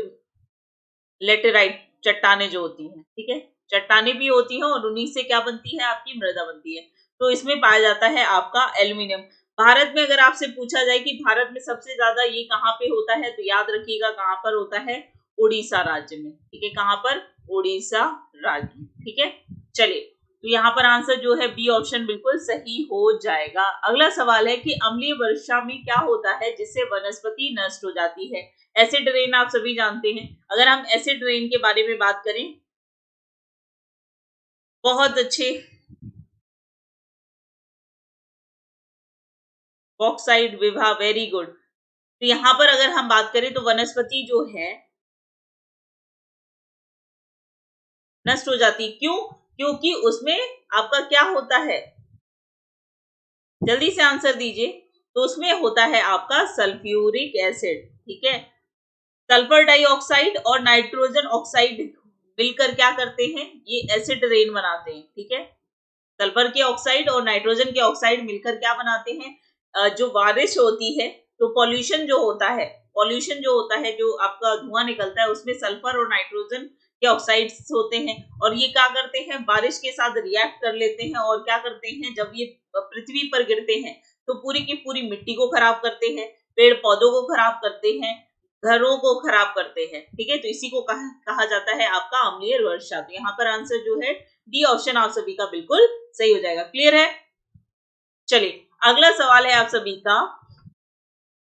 लेटेराइट चट्टाने जो होती हैं, ठीक है, चट्टाने भी होती हैं और उन्हीं से क्या बनती है, आपकी मृदा बनती है। तो इसमें पाया जाता है आपका एल्यूमिनियम। भारत में अगर आपसे पूछा जाए कि भारत में सबसे ज्यादा ये कहाँ पे होता है, तो याद रखिएगा कहाँ पर होता है, उड़ीसा राज्य में, ठीक है, कहाँ पर, उड़ीसा राज्य में, ठीक है। चलिए, तो यहाँ पर आंसर जो है बी ऑप्शन बिल्कुल सही हो जाएगा। अगला सवाल है कि अम्लीय वर्षा में क्या होता है जिससे वनस्पति नष्ट हो जाती है। एसिड रेन आप सभी जानते हैं। अगर हम एसिड रेन के बारे में बात करें, बहुत अच्छे, बॉक्साइड विभा, वेरी गुड। तो यहाँ पर अगर हम बात करें तो वनस्पति जो है नष्ट हो जाती, क्यों, क्योंकि उसमें आपका क्या होता है, जल्दी से आंसर दीजिए, तो उसमें होता है आपका सल्फ्यूरिक एसिड, ठीक है। सल्फर डाइऑक्साइड और नाइट्रोजन ऑक्साइड मिलकर क्या करते हैं, ये एसिड रेन बनाते हैं, ठीक है। सल्फर के ऑक्साइड और नाइट्रोजन के ऑक्साइड मिलकर क्या बनाते हैं, जो बारिश होती है, तो पॉल्यूशन जो होता है, पॉल्यूशन जो होता है, जो आपका धुआं निकलता है, उसमें सल्फर और नाइट्रोजन के ऑक्साइड्स होते हैं और ये क्या करते हैं, बारिश के साथ रिएक्ट कर लेते हैं और क्या करते हैं, जब ये पृथ्वी पर गिरते हैं तो पूरी की पूरी मिट्टी को खराब करते हैं, पेड़ पौधों को खराब करते हैं, घरों को खराब करते हैं, ठीक है। तो इसी को कहा जाता है आपका अम्लीय वर्षा। तो यहाँ पर आंसर जो है डी ऑप्शन आप सभी का बिल्कुल सही हो जाएगा। क्लियर है। चलिए, अगला सवाल है आप सभी का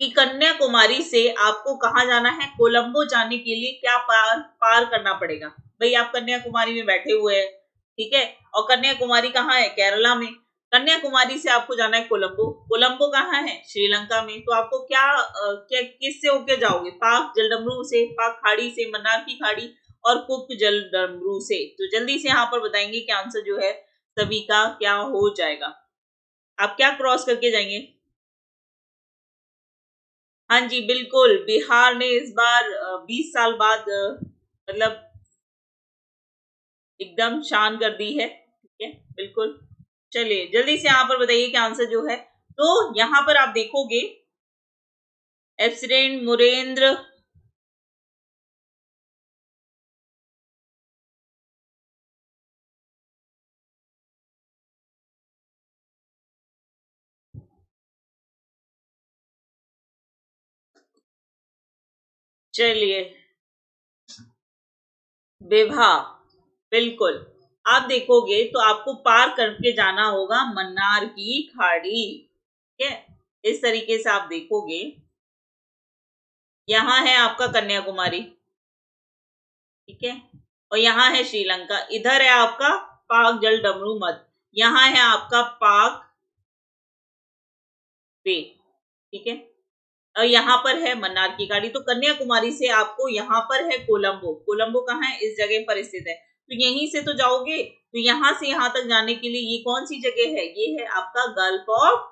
कि कन्याकुमारी से आपको कहाँ जाना है, कोलंबो जाने के लिए क्या पार करना पड़ेगा। भाई आप कन्याकुमारी में बैठे हुए हैं, ठीक है, और कन्याकुमारी कहाँ है, केरला में। कन्याकुमारी से आपको जाना है कोलंबो। कोलंबो कहाँ है, श्रीलंका में। तो आपको क्या किससे होके जाओगे, पाक जलडमरू से, पाक खाड़ी से, मन्नार की खाड़ी और कुक जलडमरू से। तो जल्दी से यहाँ पर बताएंगे कि आंसर जो है सभी का क्या हो जाएगा। आप क्या क्रॉस करके जाएंगे। हाँ जी बिल्कुल, बिहार ने इस बार 20 साल बाद मतलब एकदम शान कर दी है, ठीक है, बिल्कुल। चलिए जल्दी से यहाँ पर बताइए कि आंसर जो है, तो यहाँ पर आप देखोगे एप्सिडेंट मुरेंद्र, चलिए विभा, बिल्कुल। आप देखोगे तो आपको पार करके जाना होगा मन्नार की खाड़ी, ठीक है। इस तरीके से आप देखोगे, यहाँ है आपका कन्याकुमारी, ठीक है, और यहाँ है श्रीलंका, इधर है आपका पाक जल डमरू मठ, यहाँ है आपका पाक वे, ठीक है, और यहाँ पर है मन्नार की खाड़ी। तो कन्याकुमारी से आपको यहाँ पर है कोलंबो, कोलंबो कहाँ है, इस जगह पर स्थित है। तो यहीं से तो जाओगे, तो यहाँ से यहाँ तक जाने के लिए ये कौन सी जगह है, ये है आपका गल्फ ऑफ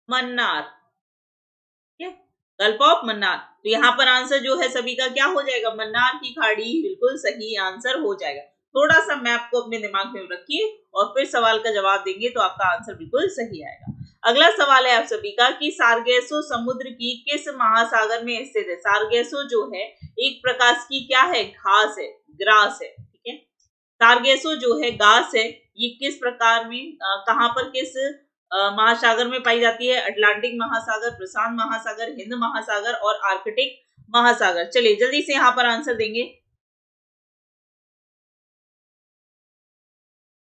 मन्नार, ठीक है, गल्फ ऑफ मन्नार। तो यहाँ पर आंसर जो है सभी का क्या हो जाएगा, मन्नार की खाड़ी बिल्कुल सही आंसर हो जाएगा। थोड़ा सा मैप को अपने दिमाग में रखिए और फिर सवाल का जवाब देंगे तो आपका आंसर बिल्कुल सही आएगा। अगला सवाल है आप सभी का कि सारगेसो समुद्र की किस महासागर में स्थित है। सारगेसो जो है एक प्रकार की क्या है, घास है, ग्रास है, ठीक है। सारगेसो जो है घास है, ये किस प्रकार में कहां पर किस महासागर में पाई जाती है, अटलांटिक महासागर, प्रशांत महासागर, हिंद महासागर और आर्कटिक महासागर। चलिए जल्दी से यहाँ पर आंसर देंगे।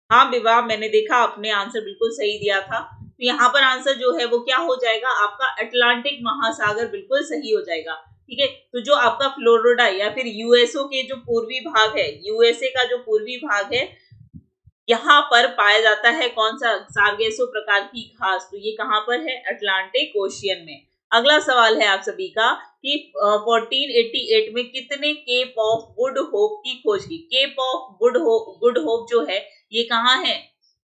हाँ विवाह, मैंने देखा आपने आंसर बिल्कुल सही दिया था। तो यहाँ पर आंसर जो है वो क्या हो जाएगा, आपका अटलांटिक महासागर बिल्कुल सही हो जाएगा, ठीक है। तो जो आपका फ्लोरिडा या फिर यूएसओ के जो पूर्वी भाग है, यूएसए का जो पूर्वी भाग है, यहाँ पर पाया जाता है कौन सा, सारगेसो प्रकार की घास। तो ये कहाँ पर है, अटलांटिक ओशियन में। अगला सवाल है आप सभी का कि 1488 में कितने केप ऑफ गुड होप की खोज की। केप ऑफ गुड होप जो है ये कहाँ है,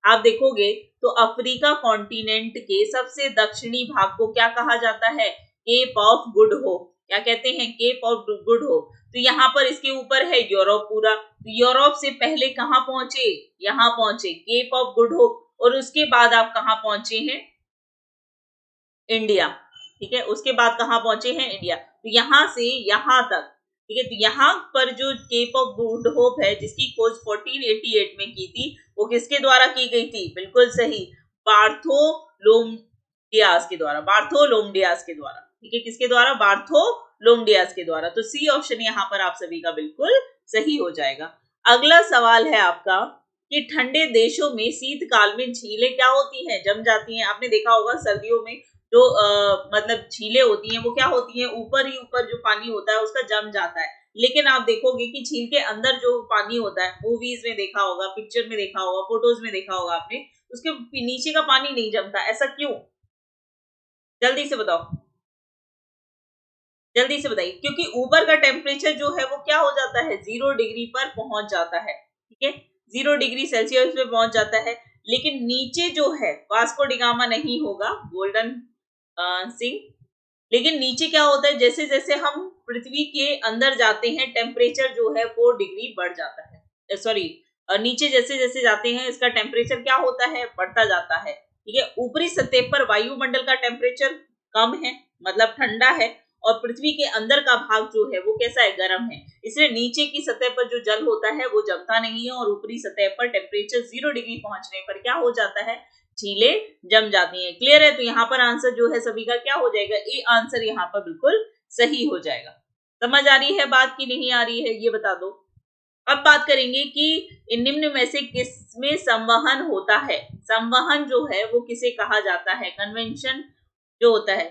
आप देखोगे तो अफ्रीका कॉन्टिनेंट के सबसे दक्षिणी भाग को क्या कहा जाता है, केप ऑफ गुड होप। क्या कहते हैं? Cape of good hope. तो यहाँ पर इसके ऊपर है यूरोप पूरा। तो यूरोप से पहले कहाँ पहुंचे? यहाँ पहुंचे केप ऑफ गुड होप, और उसके बाद आप कहाँ पहुंचे हैं? इंडिया। ठीक है, उसके बाद कहाँ पहुंचे हैं? इंडिया। तो यहाँ से यहाँ तक, ठीक है, तो यहाँ पर जो केप ऑफ गुड होप है जिसकी खोज 1488 में की थी, वो किसके द्वारा की गई थी? बिल्कुल सही, बार्थोलोमडियास के द्वारा। बार्थोलोमडियास के द्वारा, ठीक है, किसके द्वारा? बार्थोलोमडियास के द्वारा। तो सी ऑप्शन यहाँ पर आप सभी का बिल्कुल सही हो जाएगा। अगला सवाल है आपका कि ठंडे देशों में शीतकाल में झीलें क्या होती हैं? जम जाती हैं। आपने देखा होगा सर्दियों में जो मतलब झीलें होती हैं वो क्या होती हैं? ऊपर ही ऊपर जो पानी होता है उसका जम जाता है। लेकिन आप देखोगे कि झील के अंदर जो पानी होता है, मूवीज में देखा होगा, पिक्चर में देखा होगा, फोटोज में देखा होगा आपने, उसके नीचे का पानी नहीं जमता। ऐसा क्यों? जल्दी से बताओ, जल्दी से बताइए। क्योंकि ऊपर का टेम्परेचर जो है वो क्या हो जाता है? 0 डिग्री पर पहुंच जाता है। ठीक है, 0 डिग्री सेल्सियस पे पहुंच जाता है। लेकिन नीचे जो है, वास्को डिगामा नहीं होगा, गोल्डन सिंह। लेकिन नीचे क्या होता है? जैसे जैसे हम पृथ्वी के अंदर जाते हैं, टेम्परेचर जो है 4 डिग्री बढ़ जाता है। सॉरी, नीचे जैसे जैसे जाते हैं इसका टेम्परेचर क्या होता है? बढ़ता जाता है। ठीक है, ऊपरी सतह पर वायुमंडल का टेम्परेचर कम है, मतलब ठंडा है, और पृथ्वी के अंदर का भाग जो है वो कैसा है? गर्म है। इसलिए नीचे की सतह पर जो जल होता है वो जमता नहीं है, और ऊपरी सतह पर टेम्परेचर 0 डिग्री पहुंचने पर क्या हो जाता है? झीलें जम जाती हैं। क्लियर है? तो यहाँ पर आंसर जो है सभी का क्या हो जाएगा? ए आंसर यहाँ पर बिल्कुल सही हो जाएगा। समझ आ रही है बात की नहीं आ रही है, ये बता दो। अब बात करेंगे कि इन निम्न में से किसमें संवहन होता है? संवहन जो है वो किसे कहा जाता है? कन्वेंशन जो होता है।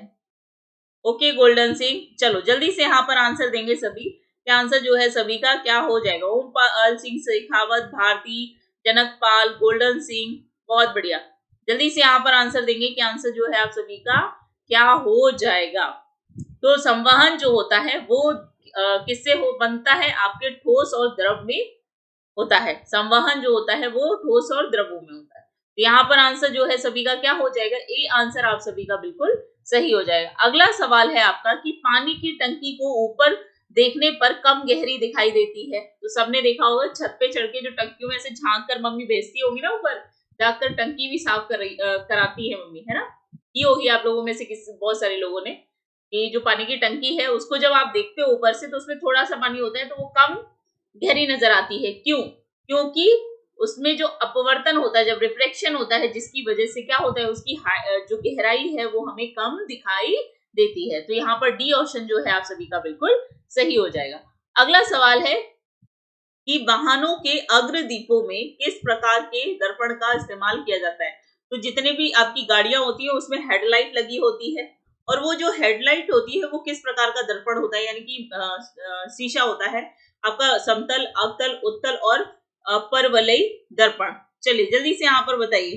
ओके गोल्डन सिंह, चलो जल्दी से यहाँ पर आंसर देंगे सभी। क्या आंसर जो है सभी का क्या हो जाएगा? ओमपाल सिंह शेखावत, भारती, जनकपाल, गोल्डन सिंह, बहुत बढ़िया। जल्दी से यहाँ पर आंसर देंगे कि आंसर जो है आप सभी का क्या हो जाएगा। तो संवहन जो होता है वो किससे हो बनता है? आपके ठोस और द्रव में होता है। संवहन जो होता है वो ठोस और द्रवों में होता है। तो यहाँ पर आंसर जो है सभी का क्या हो जाएगा? ए आंसर आप सभी का बिल्कुल सही हो जाएगा। अगला सवाल है आपका कि पानी की टंकी को ऊपर देखने पर कम गहरी दिखाई देती है। तो सबने देखा होगा छत पे चढ़ के जो टंकियों में से झांक कर मम्मी भेजती होगी ना, ऊपर जाकर टंकी भी साफ कराती है मम्मी, है ना? ये होगी आप लोगों में से बहुत सारे लोगों ने, ये जो पानी की टंकी है उसको जब आप देखते हो ऊपर से तो उसमें थोड़ा सा पानी होता है तो वो कम गहरी नजर आती है। क्यों? क्योंकि उसमें जो अपवर्तन होता है, जब रिफ्लेक्शन होता है, जिसकी वजह से क्या होता है? उसकी जो गहराई है वो हमें कम दिखाई देती है। तो यहाँ पर डी ऑप्शन जो है आप सभी का बिल्कुल सही हो जाएगा। अगला सवाल है कि वाहनों के अग्र दीपों में किस प्रकार के दर्पण का इस्तेमाल किया जाता है? तो जितने भी आपकी गाड़ियां होती है उसमें हेडलाइट लगी होती है, और वो जो हेडलाइट होती है वो किस प्रकार का दर्पण होता है? यानी कि शीशा होता है आपका, समतल, अवतल, उत्तल और परवलयी दर्पण। चलिए जल्दी से यहाँ पर बताइए।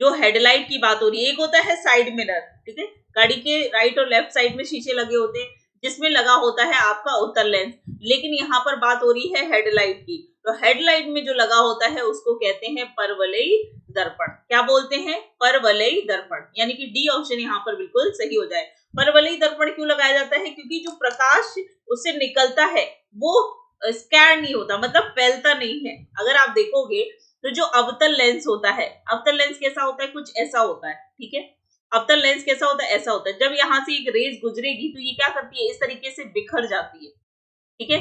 जो हेडलाइट की बात हो रही है, एक होता है साइड मिरर, ठीक है, गाड़ी के राइट और लेफ्ट साइड में शीशे लगे होते हैं जिसमें लगा होता है आपका उत्तल लेंस। लेकिन यहाँ पर बात हो रही है हेडलाइट की। तो हेडलाइट में जो लगा होता है उसको कहते हैं परवलयी दर्पण। क्या बोलते हैं? परवलयी दर्पण। यानी कि डी ऑप्शन यहाँ पर बिल्कुल सही हो जाए। परवलयी दर्पण क्यों लगाया जाता है? क्योंकि जो प्रकाश उससे निकलता है वो स्कैन नहीं होता, मतलब फैलता नहीं है। अगर आप देखोगे तो जो अवतल लेंस होता है, अवतल लेंस कैसा होता है? कुछ ऐसा होता है, ठीक है। अवतल लेंस कैसा होता है? ऐसा होता है। जब यहाँ से एक रेज गुजरेगी तो ये क्या करती है? इस तरीके से बिखर जाती है, ठीक है।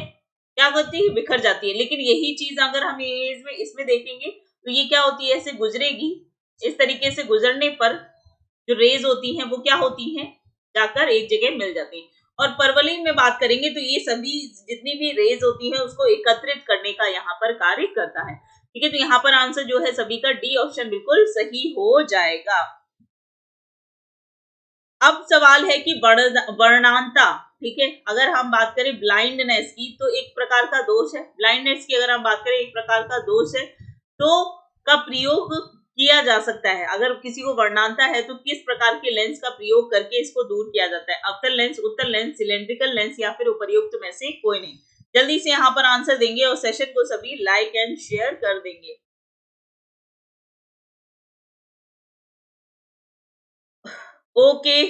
क्या करती है? बिखर जाती है। लेकिन यही चीज अगर हम इसमें देखेंगे तो ये क्या होती है? ऐसे गुजरेगी, इस तरीके से गुजरने पर जो रेज होती हैं वो क्या होती हैं? जाकर एक जगह मिल जाती हैं। और परवलयी में बात करेंगे तो ये सभी जितनी भी रेज होती है उसको एकत्रित करने का यहाँ पर कार्य करता है, ठीक है। तो यहाँ पर आंसर जो है सभी का डी ऑप्शन बिल्कुल सही हो जाएगा। अब सवाल है कि वर्णांता, ठीक है। अगर हम बात करें ब्लाइंडनेस की तो एक प्रकार का दोष है। ब्लाइंडनेस की अगर हम बात करें एक प्रकार का दोष है, तो का प्रयोग किया जा सकता है। अगर किसी को वर्णांता है तो किस प्रकार के लेंस का प्रयोग करके इसको दूर किया जाता है? अवतल लेंस, उत्तल लेंस, सिलेंड्रिकल लेंस या फिर उपर्युक्त में से कोई नहीं। जल्दी से यहाँ पर आंसर देंगे और सेशन को सभी लाइक एंड शेयर कर देंगे। ओके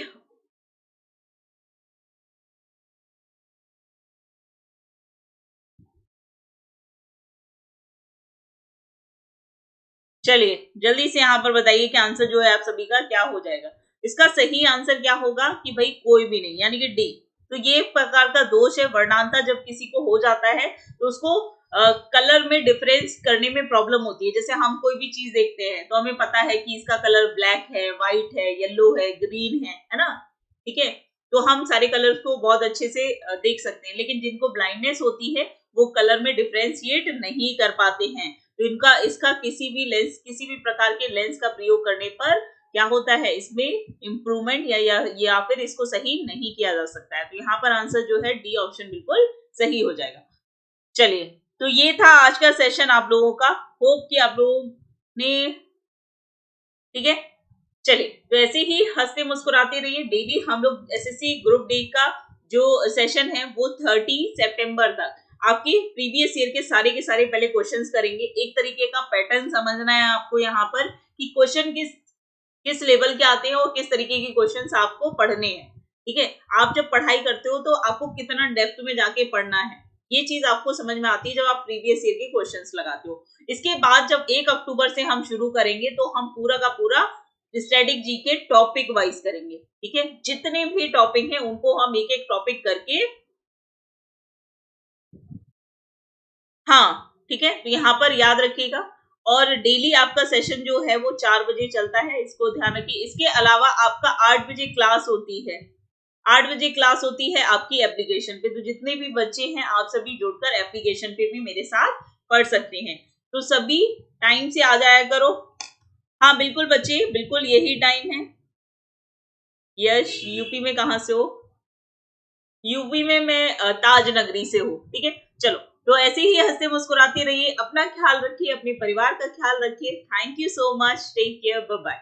चलिए जल्दी से यहाँ पर बताइए कि आंसर जो है आप सभी का क्या हो जाएगा। इसका सही आंसर क्या होगा कि भाई कोई भी नहीं, यानी कि डी। तो ये एक प्रकार का दोष है, वर्णांता जब किसी को हो जाता है तो उसको कलर में डिफरेंस करने में प्रॉब्लम होती है। जैसे हम कोई भी चीज देखते हैं तो हमें पता है कि इसका कलर ब्लैक है, व्हाइट है, येलो है, ग्रीन है ना, ठीक है। तो हम सारे कलर्स को बहुत अच्छे से देख सकते हैं, लेकिन जिनको ब्लाइंडनेस होती है वो कलर में डिफ्रेंशिएट नहीं कर पाते हैं। तो इनका इसका किसी भी प्रकार के लेंस का प्रयोग करने पर क्या होता है, इसमें इम्प्रूवमेंट या फिर इसको सही नहीं किया जा सकता है। तो यहाँ पर आंसर जो है डी ऑप्शन बिल्कुल सही हो जाएगा। चलिए, तो ये था आज का सेशन आप लोगों का। होप कि आप लोगों ने, ठीक है, चलिए तो ऐसे ही हंसते मुस्कुराते रहिए। डेली हम लोग एसएससी ग्रुप डी का जो सेशन है वो 30 सितंबर तक आपकी प्रीवियस ईयर के सारे पहले क्वेश्चंस करेंगे। एक तरीके का पैटर्न समझना है आपको यहाँ पर कि क्वेश्चन किस किस लेवल के आते हैं और किस तरीके के क्वेश्चंस आपको पढ़ने हैं, ठीक है। आप जब पढ़ाई करते हो तो आपको कितना डेप्थ में जाके पढ़ना है, ये चीज आपको समझ में आती है जब आप प्रीवियस ईयर के क्वेश्चंस लगाते हो। इसके बाद जब 1 अक्टूबर से हम शुरू करेंगे तो हम पूरा का पूरा स्टैटिक जी के टॉपिक वाइज करेंगे, ठीक है। जितने भी टॉपिक हैं उनको हम एक एक टॉपिक करके, हाँ ठीक है, तो यहाँ पर याद रखिएगा। और डेली आपका सेशन जो है वो 4 बजे चलता है, इसको ध्यान रखिए। इसके अलावा आपका 8 बजे क्लास होती है, 8 बजे क्लास होती है आपकी एप्लीकेशन पे। तो जितने भी बच्चे हैं आप सभी जुड़कर एप्लीकेशन पे भी मेरे साथ पढ़ सकते हैं। तो सभी टाइम से आ जाया करो। हाँ बिल्कुल बच्चे, बिल्कुल यही टाइम है। यश यूपी में कहाँ से हो? यूपी में मैं ताज नगरी से हूँ, ठीक है। चलो, तो ऐसे ही हंसते मुस्कुराते रहिए, अपना ख्याल रखिए, अपने परिवार का ख्याल रखिए। Thank you so much, take care, bye bye.